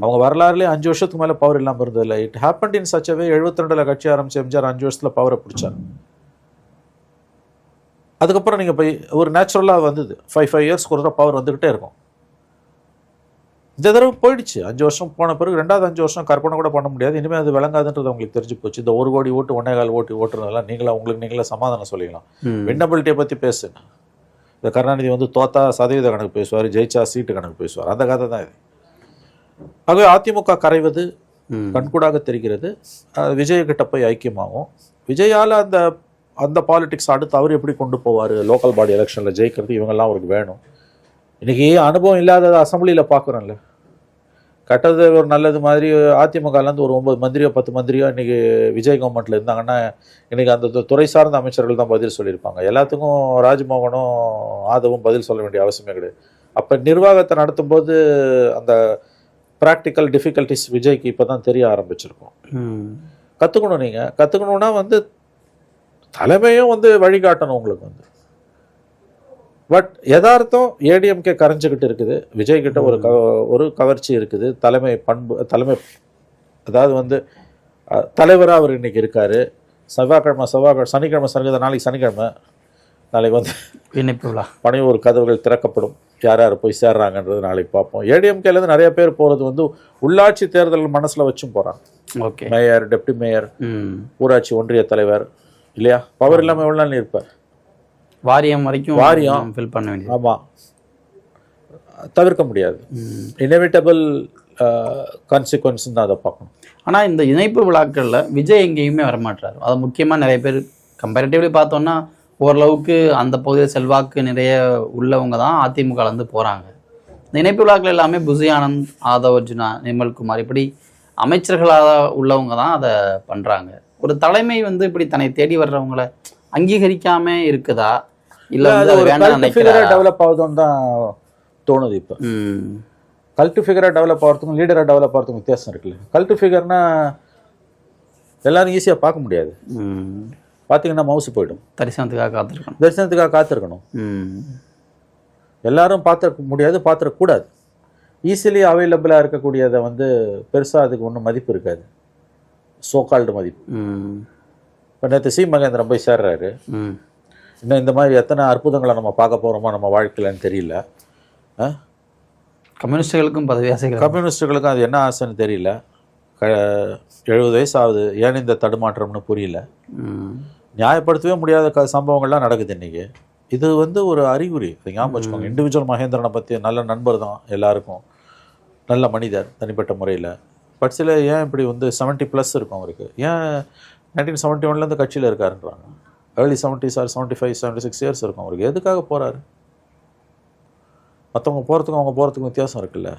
அவங்க வரலாறுலேயே 5 வருஷத்துக்கு மேலே பவர் இல்லாமல் இருந்ததில்லை. It happened in such a way. 72ல் கட்சி ஆரம்பிச்சு எம்ஜிஆர் 5 வருஷத்தில் பவரை பிடிச்சார். அதுக்கப்புறம் நீங்கள் போய் ஒரு நேச்சுரலாக வந்தது 5 இயர்ஸ்க்கு ஒரு தடவை பவர் வந்துக்கிட்டே இருக்கும். இந்த தடவை போயிடுச்சு. 5 வருஷம் போன பிறகு 2வது 5 வருஷம் கற்பனை கூட பண்ண முடியாது. இனிமேல் அது விளங்காதுன்றது அவங்களுக்கு தெரிஞ்சு போச்சு. இந்த 1 கோடி ஓட்டு 1.25 கோடி ஓட்டுறதெல்லாம் நீங்களே சமாதானம் சொல்லிக்கலாம். வின்னபிலிட்டியை பற்றி பேசுங்க. இந்த கருணாநிதி வந்து தோத்தா சதவீத கணக்கு பேசுவார், ஜெயிச்சா சீட்டு கணக்கு பேசுவார். அந்த கதை தான் இது. ஆகவே அதிமுக கரைவது கண்கூடாக தெரிகிறது. விஜய் கிட்ட போய் ஐக்கியமாகும். விஜயால் அந்த பாலிடிக்ஸ் அடுத்து அவர் எப்படி கொண்டு போவார்? லோக்கல் பாடி எலெக்ஷனில் ஜெயிக்கிறது இவங்கெல்லாம் அவருக்கு வேணும். இன்றைக்கி அனுபவம் இல்லாத அசம்பிளியில் பார்க்குறோம்ல, கட்டது ஒரு நல்லது மாதிரி அதிமுகலேருந்து ஒரு 9 மந்திரியோ 10 மந்திரியோ இன்றைக்கி விஜய் கவர்மெண்ட்டில் இருந்தாங்கன்னா இன்றைக்கி அந்த துறை சார்ந்த அமைச்சர்கள் தான் பதில் சொல்லியிருப்பாங்க. எல்லாத்துக்கும் ராஜ்மோகனும் ஆதவும் பதில் சொல்ல வேண்டிய அவசியமே கிடையாது. அப்போ நிர்வாகத்தை நடத்தும்போது அந்த ப்ராக்டிக்கல் டிஃபிகல்ட்டிஸ் விஜய்க்கு இப்போ தான் தெரிய ஆரம்பிச்சிருக்கும். கற்றுக்கணும். நீங்கள் கற்றுக்கணுன்னா வந்து தலைமையும் வந்து வழிகாட்டணும். உங்களுக்கு வந்து பட் யதார்த்தம் ஏடிஎம்கே கரைஞ்சிக்கிட்டு இருக்குது. விஜய் கிட்ட ஒரு கவர்ச்சி இருக்குது. தலைமை அதாவது வந்து தலைவராக அவர் இன்னைக்கு இருக்காரு. சனிக்கிழமை நாளைக்கு சனிக்கிழமை நாளைக்கு வந்து இணைப்பு விழா பணியூர் கதவுகள் திறக்கப்படும். யார் யார் போய் சேர்றாங்கன்றது நாளைக்கு பார்ப்போம். ஏடிஎம்கேலேருந்து நிறைய பேர் போகிறது வந்து உள்ளாட்சி தேர்தல் மனசில் வச்சும் போகிறாங்க. ஓகே, மேயர், டெப்டி மேயர், ஊராட்சி ஒன்றிய தலைவர் இல்லையா? பவர் இல்லாமல் எவ்வளோ நாள் இருப்பார்? வாரியம் வரைக்கும் ஃபில் பண்ண வேண்டியது. ஆமாம், தவிர்க்க முடியாது. இனெவிட்டபிள் கான்சிக்வன்ஸ் தான் அதை பார்க்கணும். ஆனால் இந்த இணைப்பு விழாக்களில் விஜய் எங்கேயுமே வரமாட்டார். அது முக்கியமாக நிறைய பேர் கம்பேரிட்டிவ்லி பார்த்தோன்னா ஓரளவுக்கு அந்த பகுதியில் செல்வாக்கு நிறைய உள்ளவங்க தான் அதிமுகலேருந்து போகிறாங்க. இந்த இணைப்பு விழாக்கள் எல்லாமே புசி ஆனந்த், ஆதவ் அர்ஜுனா, நிர்மல்குமார் இப்படி அமைச்சர்களாக உள்ளவங்க தான் அதை பண்ணுறாங்க. ஒரு தலைமை வந்து இப்படி தன்னை தேடி வர்றவங்களை அங்கீகரிக்காம இருக்குதா, இல்லை டெவலப் ஆகுதுன்னு தான் தோணுது. இப்போ கல்ட்டு ஃபிகராக டெவலப் ஆகிறதுக்கும் லீடராக டெவலப் ஆகிறதுக்கும் வித்தியாசம் இருக்குல்ல. கல்ட்டு ஃபிகர்னா எல்லாரும் ஈஸியாக பார்க்க முடியாது. பார்த்தீங்கன்னா மவுசு போயிடும். தரிசனத்துக்காக காத்திருக்கணும். எல்லாரும் பார்த்துருக்க முடியாது, பார்த்துடக்கூடாது. ஈஸிலி அவைலபிளாக இருக்கக்கூடியதை வந்து பெருசாக அதுக்கு ஒன்றும் மதிப்பு இருக்காது, சோகால்டு மதிப்பு. இப்போ நேற்று மகேந்திரன் போய் சேர்றாரு. இன்னும் இந்த மாதிரி எத்தனை அற்புதங்களை நம்ம பார்க்க போகிறோமோ நம்ம வாழ்க்கையிலன்னு தெரியல. கம்யூனிஸ்டுகளுக்கும் பதவி ஆசை, கம்யூனிஸ்டுகளுக்கும் அது என்ன ஆசைன்னு தெரியல. 70 வயசு ஆகுது, ஏன் இந்த தடுமாற்றம்னு புரியல. நியாயப்படுத்தவே முடியாத சம்பவங்கள்லாம் நடக்குது இன்றைக்கி. இது வந்து ஒரு அறிகுறி, அது ஞாபகம் வச்சுக்கோங்க. இண்டிவிஜுவல் மகேந்திரனை பற்றி நல்ல நண்பர் தான் எல்லாருக்கும், நல்ல மனிதர் தனிப்பட்ட முறையில். பட் சில ஏன் இப்படி வந்து 70+ இருக்கும் அவருக்கு. ஏன் 1971 கட்சியில் இருக்காருன்றாங்க. ஏர்லி 70s ஆர் 75, 76 இயர்ஸ் இருக்கும் அவருக்கு. எதுக்காக போகிறாரு? மற்றவங்க போகிறதுக்கும் அவங்க போகிறதுக்கும் வித்தியாசம் இருக்குல்ல.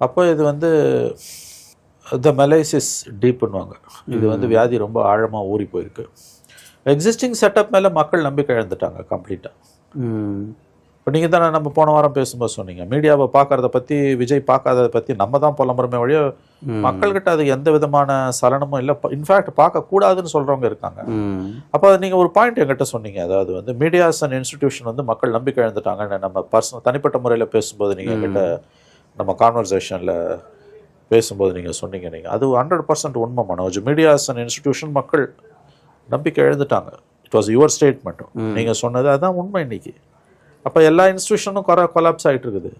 அப்போ இது வந்து த மெலைசிஸ் டீப்புன்னுவாங்க. இது வந்து வியாதி ரொம்ப ஆழமாக ஊறி போயிருக்கு. எக்ஸிஸ்டிங் செட்டப் மேலே மக்கள் நம்பிக்கை இழந்துட்டாங்க கம்ப்ளீட்டாக. இப்போ நீங்கள் தானே நம்ம போன வாரம் பேசும்போது சொன்னீங்க, மீடியாவை பார்க்கறத பற்றி, விஜய் பார்க்காததை பற்றி நம்ம தான் புலம்புறமே வழியோ மக்கள்கிட்ட அது எந்த விதமான சலனமும் இல்லை. இன்ஃபேக்ட் பார்க்கக்கூடாதுன்னு சொல்கிறவங்க இருக்காங்க. அப்போ அதை நீங்கள் ஒரு பாயிண்ட் என்கிட்ட சொன்னீங்க, அதாவது வந்து மீடியாஸ் அண்ட் இன்ஸ்டிடியூஷன் வந்து மக்கள் நம்பிக்கை இழந்துட்டாங்கன்னு நம்ம தனிப்பட்ட முறையில் பேசும்போது நீங்கள் என்கிட்ட நம்ம கான்வர்சேஷனில் பேசும்போது நீங்கள் சொன்னீங்க. நீங்கள் அது 100% உண்மை மனோஜ். மீடியாஸ் அண்ட் இன்ஸ்டிடியூஷன் மக்கள் நம்பிக்கை எழுந்துட்டாங்க. இட் வாஸ் யுவர் ஸ்டேட்மெண்ட்டும் நீங்கள் சொன்னது அதுதான் உண்மை இன்னைக்கு. அப்போ எல்லா இன்ஸ்டிடியூஷனும் கொலாப்ஸ் ஆகிட்டு இருக்குது.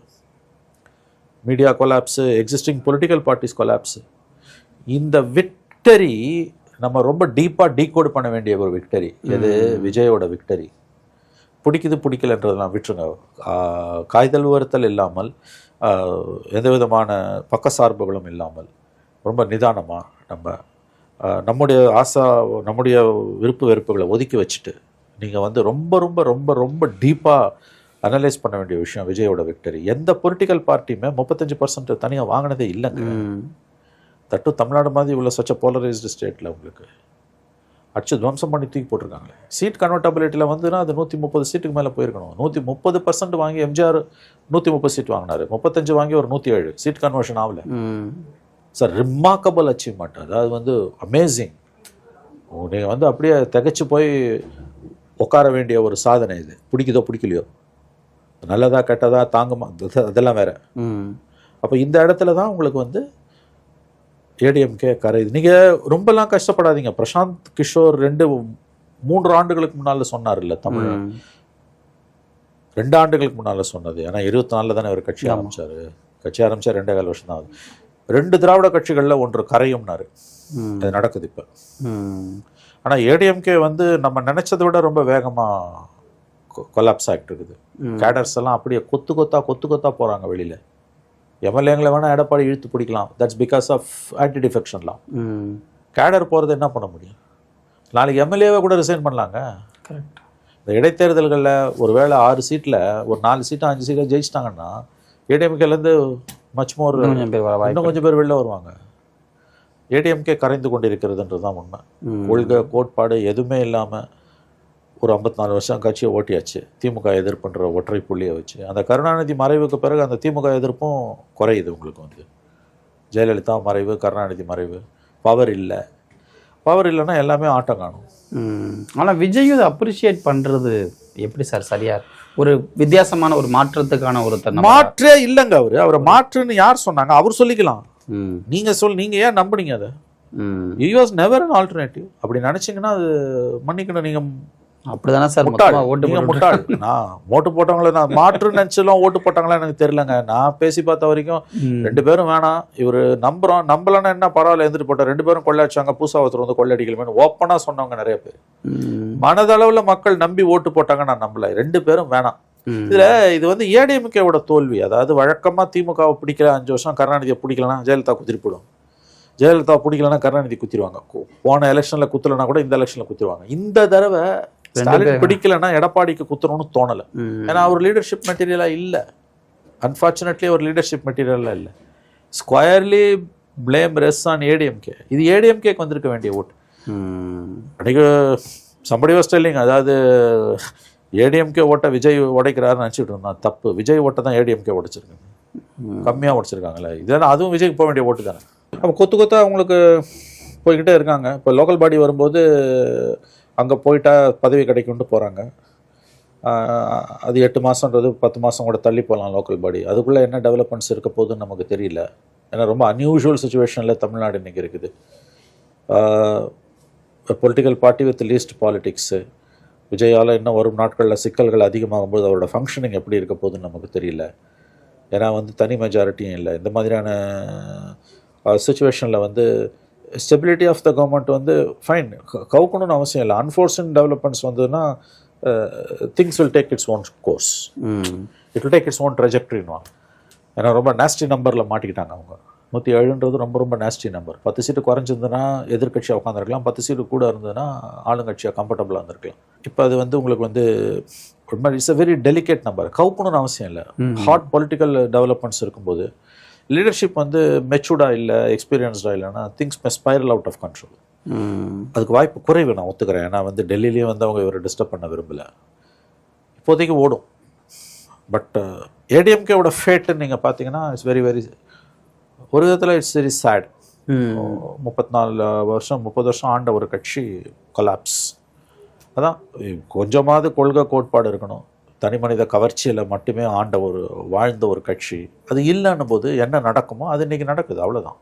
Media collapse, existing political parties collapse. இந்த விக்டரி நம்ம ரொம்ப டீப்பாக டீகோட் பண்ண வேண்டிய ஒரு விக்டரி. இது விஜயோட விக்டரி. பிடிக்கலன்றதெல்லாம் விட்டுருங்க. காய்தல் உறுத்தல் இல்லாமல், எந்த விதமான பக்கசார்புகளும் இல்லாமல் ரொம்ப நிதானமாக நம்முடைய நம்முடைய விருப்பு வெறுப்புகளை ஒதுக்கி வச்சுட்டு நீங்கள் வந்து ரொம்ப ரொம்ப ரொம்ப ரொம்ப டீப்பாக அனலைஸ் பண்ண வேண்டிய விஷயம் விஜயோட விக்டரி. எந்த பொலிட்டிக்கல் பார்ட்டியுமே 35% தனியாக வாங்கினதே இல்லைங்க. தட்டு தமிழ்நாடு மாதிரி உள்ள சச்ச போலரைஸ்டு ஸ்டேட்டில் உங்களுக்கு அடிச்சு துவம்சம் பண்ணி தூக்கி போட்டிருக்காங்களே. சீட் கன்வெர்டபிலிட்டியில் வந்துன்னா அது 130 சீட்டுக்கு மேலே போயிருக்கணும். 130% வாங்கி எம்ஜிஆர் 130 சீட் வாங்கினார். 35 வாங்கி ஒரு 107 சீட் கன்வர்ஷன் ஆகல. Sir remarkable achievement. அதாவது வந்து அமேசிங். நீங்கள் வந்து அப்படியே திகைச்சு போய் உட்கார வேண்டிய ஒரு சாதனை இது. பிடிக்குதோ பிடிக்கலையோ, நல்லதா கெட்டதா தாங்குமா, அதெல்லாம் வேற. அப்போ இந்த இடத்துல தான் உங்களுக்கு வந்து ஏடிஎம்கே கரையுது. நீங்கள் ரொம்பலாம் கஷ்டப்படாதீங்க. பிரசாந்த் கிஷோர் 2-3 ஆண்டுகளுக்கு முன்னால் சொன்னார் இல்லை தமிழ், 2 ஆண்டுகளுக்கு முன்னால் சொன்னது. ஏன்னா 24 தானே அவர் கட்சி ஆரம்பித்தார். 2.25 வருஷம் தான் ஆகுது. 2 திராவிட கட்சிகளில் ஒன்று கரையும்னாரு. அது நடக்குது இப்போ. ஆனால் ஏடிஎம்கே வந்து நம்ம நினச்சதை விட ரொம்ப வேகமாக கொலாப்ஸ் ஆகிட்டு இருக்குது. கேடர்ஸ் எல்லாம் அப்படியே கொத்து கொத்தா போகிறாங்க வெளியில். எம்எல்ஏங்களை வேணால் எடப்பாடி இழுத்து பிடிக்கலாம். தட்ஸ் பிகாஸ் ஆஃப் ஆன்டி டிஃபெக்ஷன்லாம். கேடர் போகிறது என்ன பண்ண முடியும்? நாளைக்கு எம்எல்ஏவை கூட ரிசைன் பண்ணலாங்க. இந்த இடைத்தேர்தல்களில் ஒரு வேளை 6 சீட்டில் ஒரு 4 சீட்டோ 5 சீட்டோ ஜெயிச்சிட்டாங்கன்னா ஏடிஎம்கேலேருந்து மச்மோர் இன்னும் கொஞ்சம் பேர் வெளில வருவாங்க. ஏடிஎம்கே கரைந்து கொண்டிருக்கிறதுன்றது தான் உண்மை. கொள்கை கோட்பாடு எதுவுமே இல்லாமல் ஒரு 54 வருஷம் கட்சியை ஓட்டியாச்சு. திமுக எதிர்ப்புன்ற ஒற்றை புள்ளியை வச்சு அந்த கருணாநிதி மறைவுக்கு பிறகு அந்த திமுக எதிர்ப்பும் குறையுது. உங்களுக்கு வந்து ஜெயலலிதா மறைவு, கருணாநிதி மறைவு, பவர் இல்லைன்னா எல்லாமே ஆட்டம் காணும். ஆனால் விஜய் அதை அப்ரிஷியேட் பண்ணுறது எப்படி சார் சரியா ஒரு வித்தியாசமான ஒரு மாற்றத்துக்கான ஒரு மாற்றே இல்லைங்க. அவரை மாற்றுன்னு யார் சொன்னாங்க? அவர் சொல்லிக்கலாம். ம் நீங்க ஏன் நம்புனீங்க அதை? He was never an alternative. அப்படி நினைச்சீங்கன்னா அது மன்னிக்கணும், நீங்க அப்படிதானே சார் முட்டாள். நான் ஓட்டு போட்டவங்கள நான் மாற்று நினைச்சலாம் ஓட்டு போட்டாங்களா எனக்கு தெரியலங்க. நான் பேசி பார்த்த வரைக்கும் 2 பேரும் வேணாம், இவரு நம்பலன்னா என்ன பரவாயில்ல, எழுந்துட்டு போட்டா 2 பேரும் கொள்ளையடிச்சாங்க, புதுசா ஒருத்தர் வந்து கொள்ளையடிக்கலுமே ஓப்பனா சொன்னவங்க நிறைய பேர். மனதளவுல மக்கள் நம்பி ஓட்டு போட்டாங்க, நான் நம்பல. 2 பேரும் வேணாம். இது வந்து ஏடிஎம்கேவோட தோல்வி. அதாவது வழக்கமா திமுகவை பிடிக்கல 5 வருஷம், கருணாநிதியை பிடிக்கலன்னா ஜெயலலிதா குதிரி போடும். ஜெயலலிதா பிடிக்கலன்னா கருணாநிதி குத்திடுவாங்க. போன எலெக்ஷன்ல குத்தலைன்னா கூட இந்த எலெக்ஷன்ல குத்திடுவாங்க. இந்த தடவை ஸ்டாலின் பிடிக்கலன்னா எடப்பாடிக்கு குத்தணும்னு தோணல. ஏன்னா அவர் லீடர்ஷிப் மெட்டீரியலா இல்ல. அன்பார்ச்சுனேட்லி அவர் லீடர்ஷிப் மெட்டீரியலா இல்ல. Squarely blame rests on ADMK. இது ஏடிஎம்கேக்கு வந்திருக்க வேண்டிய ஓட்டு. அன்னைக்கு somebody was telling, அதாவது ஏடிஎம்கே ஓட்டை விஜய் உடைக்கிறாருன்னு நினச்சிட்டு இருந்தான். தப்பு. விஜய் ஓட்டை தான் ஏடிஎம்கே உடைச்சிருக்காங்க, கம்மியாக உடைச்சிருக்காங்களே. இதெல்லாம் அதுவும் விஜய்க்கு போக வேண்டிய ஓட்டு தானே. அப்போ கொத்தா அவங்களுக்கு போய்கிட்டே இருக்காங்க. இப்போ லோக்கல் பாடி வரும்போது அங்கே போயிட்டா பதவி கிடைக்கும்னு போகிறாங்க. அது 8 மாதன்றது 10 மாதம் கூட தள்ளி போகலாம் லோக்கல் பாடி. அதுக்குள்ளே என்ன டெவலப்மெண்ட்ஸ் இருக்க போகுதுன்னு நமக்கு தெரியல. ஏன்னா ரொம்ப அன்யூஷுவல் சுச்சுவேஷனில் தமிழ்நாடு இன்றைக்கி இருக்குது. Political party with least politics. விஜயால் இன்னும் வரும் நாட்களில் சிக்கல்கள் அதிகமாகும்போது அவரோட ஃபங்க்ஷனிங் எப்படி இருக்க போகுதுன்னு நமக்கு தெரியல. ஏன்னா வந்து தனி மெஜாரிட்டியும் இல்லை. இந்த மாதிரியான சுச்சுவேஷனில் வந்து ஸ்டெபிலிட்டி ஆஃப் த கவர்மெண்ட் வந்து ஃபைன் கவுக்கணும்னு அவசியம் இல்லை. அன்ஃபோர்ஸ்ட் டெவலப்மெண்ட்ஸ் வந்ததுன்னா things will take its own course, it will take its own ட்ரெஜெக்டரின்வாங்க. ஏன்னா ரொம்ப நேஸ்டி நம்பரில் மாட்டிக்கிட்டாங்க அவங்க. 107ன்றது ரொம்ப ரொம்ப நேஸ்டி நம்பர். 10 சீட்டு குறைஞ்சிருந்ததுன்னா எதிர்கட்சியாக உட்காந்துருக்கலாம், 10 சீட்டு கூட இருந்ததுன்னா ஆளுங்கட்சியாக கம்ஃபர்டபுளாக இருந்திருக்கலாம். இப்போ அது வந்து உங்களுக்கு வந்து it's a very delicate number. கவுக்கணும்னு அவசியம் இல்லை. ஹாட் பொலிட்டிக்கல் டெவலப்மெண்ட்ஸ் இருக்கும்போது லீடர்ஷிப் வந்து மெச்சூர்டாக இல்லை, எக்ஸ்பீரியன்ஸ்டாக இல்லைன்னா things may spiral out of control. அதுக்கு வாய்ப்பு குறைவு, நான் ஒத்துக்கிறேன். ஏன்னா வந்து டெல்லியிலேயே வந்து அவங்க இவரை டிஸ்டர்ப் பண்ண விரும்பலை. இப்போதைக்கு ஓடும். பட் ஏடிஎம்கேவோட ஃபேட்டுன்னு நீங்கள் பார்த்தீங்கன்னா இட்ஸ் வெரி வெரி, ஒரு விதத்தில் இட்ஸ் வெரி சேட். 34 வருஷம் 30 வருஷம் ஆண்ட ஒரு கட்சி கொலாப்ஸ். அதான் கொஞ்சமாவது கொள்கை கோட்பாடு இருக்கணும். தனி மனித கவர்ச்சியில் மட்டுமே ஆண்ட வாழ்ந்த ஒரு கட்சி அது இல்லைன்னும் போது என்ன நடக்குமோ அது இன்னைக்கு நடக்குது, அவ்வளோதான்.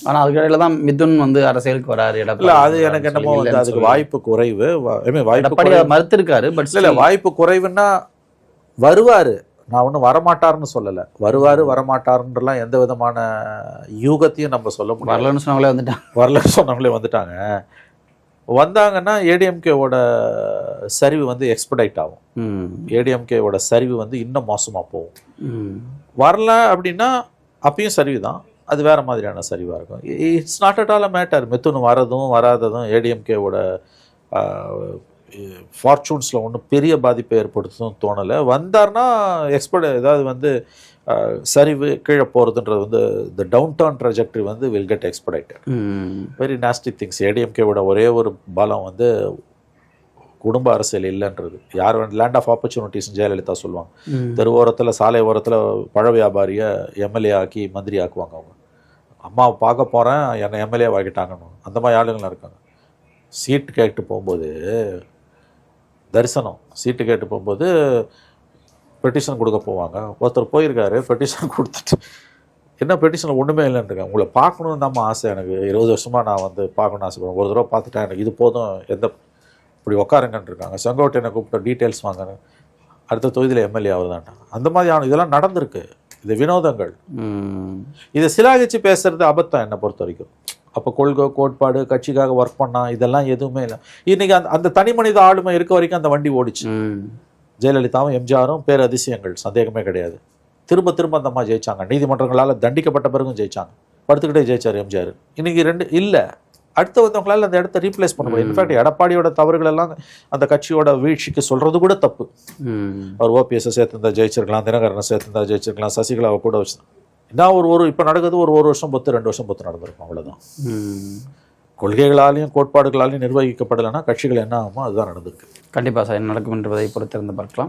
ஆனால் அதுக்கிடையில தான் மிதுன் வந்து அரசியலுக்கு வராரு. இல்லை அது எனக்கு என்னமோ வந்து அதுக்கு வாய்ப்பு குறைவு. வாய்ப்பு மறுத்திருக்காரு. பட் இல்லை வாய்ப்பு குறைவுன்னா வருவார். நான் ஒன்றும் வரமாட்டார்னு சொல்லலை. வருவார் வரமாட்டாருன்றலாம் எந்த விதமான யூகத்தையும் நம்ம சொல்ல முடியும். வரலன்னு சொன்னவங்களே வந்துட்டாங்க. வரலன்னு சொன்னவங்களே வந்துட்டாங்க. வந்தாங்கன்னா ஏடிஎம்கேவோட சரிவு வந்து எக்ஸ்பெடைட் ஆகும். ஏடிஎம்கேவோட சரிவு வந்து இன்னும் மோசமாக போகும். வரல அப்படின்னா அப்பயும் சரிவு தான், அது வேறு மாதிரியான சரிவாக இருக்கும். It's not at all a matter. Mithun வரதும் வராததும் ஏடிஎம்கேவோட ஃபார்ச்சூன்ஸில் ஒன்றும் பெரிய பாதிப்பை ஏற்படுத்தும் தோணலை. வந்தார்னா ஏதாவது வந்து சரிவு கீழே போகிறதுன்றது வந்து இந்த டவுன் டர்ன் ட்ரெஜெக்டரி வந்து will get expedited. Very nasty things. ஏடிஎம்கேவோட ஒரே ஒரு பலம் வந்து குடும்ப அரசியல் இல்லைன்றது. யார் லேண்ட் ஆஃப் ஆப்பர்ச்சுனிட்டிஸ் ஜெயலலிதா சொல்லுவாங்க. தெருவோரத்தில் சாலை ஓரத்தில் பழ வியாபாரியை எம்எல்ஏ ஆக்கி மந்திரி ஆக்குவாங்க. அவங்க அம்மாவை பார்க்க போகிறேன் என்னை எம்எல்ஏ ஆக்கிட்டாங்கன்னு அந்த மாதிரி ஆளுங்களாம் இருக்காங்க. சீட்டு கேட்டு போகும்போது தரிசனம் சீட்டு கேட்டு போகும்போது பெட்டிஷன் கொடுக்க போவாங்க. ஒருத்தர் போயிருக்காரு, பெட்டிஷன் கொடுத்துட்டு என்ன பெட்டிஷனில் ஒன்றுமே இல்லைன்றிருக்கேன். உங்களை பார்க்கணுன்னு தான் ஆசை எனக்கு. 20 வருஷமாக நான் வந்து பார்க்கணுன்னு ஆசைப்படுவேன். ஒரு தடவை பார்த்துட்டேன், எனக்கு இது போதும், இப்படி உட்காருங்கன்னு இருக்காங்க. செங்கோட்டையனை கூப்பிட்ட டீட்டெயில்ஸ் வாங்குறேன், அடுத்த தொகுதியில் எம்எல்ஏ ஆகுதான்டா. அந்த மாதிரியான இதெல்லாம் நடந்திருக்கு. இது வினோதங்கள். இதை சிலாகிச்சு பேசுறது அபத்தம் என்னை பொறுத்த வரைக்கும். அப்போ கொள்கை கோட்பாடு கட்சிக்காக ஒர்க் பண்ணா இதெல்லாம் எதுவுமே இல்லை. இன்னைக்கு அந்த தனி மனித ஆளுமை இருக்க வரைக்கும் அந்த வண்டி ஓடிச்சு. ஜெயலலிதாவும் எம்ஜிஆரும் பேர் அதிசயங்கள், சந்தேகமே கிடையாது. திரும்ப திரும்ப அந்த மாதிரி ஜெயிச்சாங்க. நீதிமன்றங்களால் தண்டிக்கப்பட்ட பிறகும் ஜெயிச்சாங்க. படுத்துக்கிட்டே ஜெயிச்சார் எம்ஜிஆர். இன்னைக்கு 2 இல்லை. அடுத்து வந்தவங்களால் அந்த இடத்த ரீப்ளேஸ் பண்ண முடியும். இன்ஃபேக்ட் எடப்பாடியோட தவறுகள் எல்லாம் அந்த கட்சியோட வீழ்ச்சிக்கு சொல்றது கூட தப்பு. அவர் ஓபிஎஸ்ஸை சேர்த்துருந்தா ஜெயிச்சிருக்கலாம், தினகரனை சேர்த்துருந்தா ஜெயிச்சிருக்கலாம், சசிகலாவை கூட வச்சு என்ன இப்போ நடக்குது. ஒரு வருஷம் பொத்து 2 வருஷம் பொத்து நடந்திருக்கும், அவ்வளோதான். கொள்கைகளாலையும் கோட்பாடுகளாலையும் நிர்வகிக்கப்படலைன்னா கட்சிகள் என்ன ஆகுமோ அதுதான் நடந்திருக்கு. கண்டிப்பாக சார் என்ன நடக்கும் என்பதை பொறுத்திருந்து பார்க்கலாம்.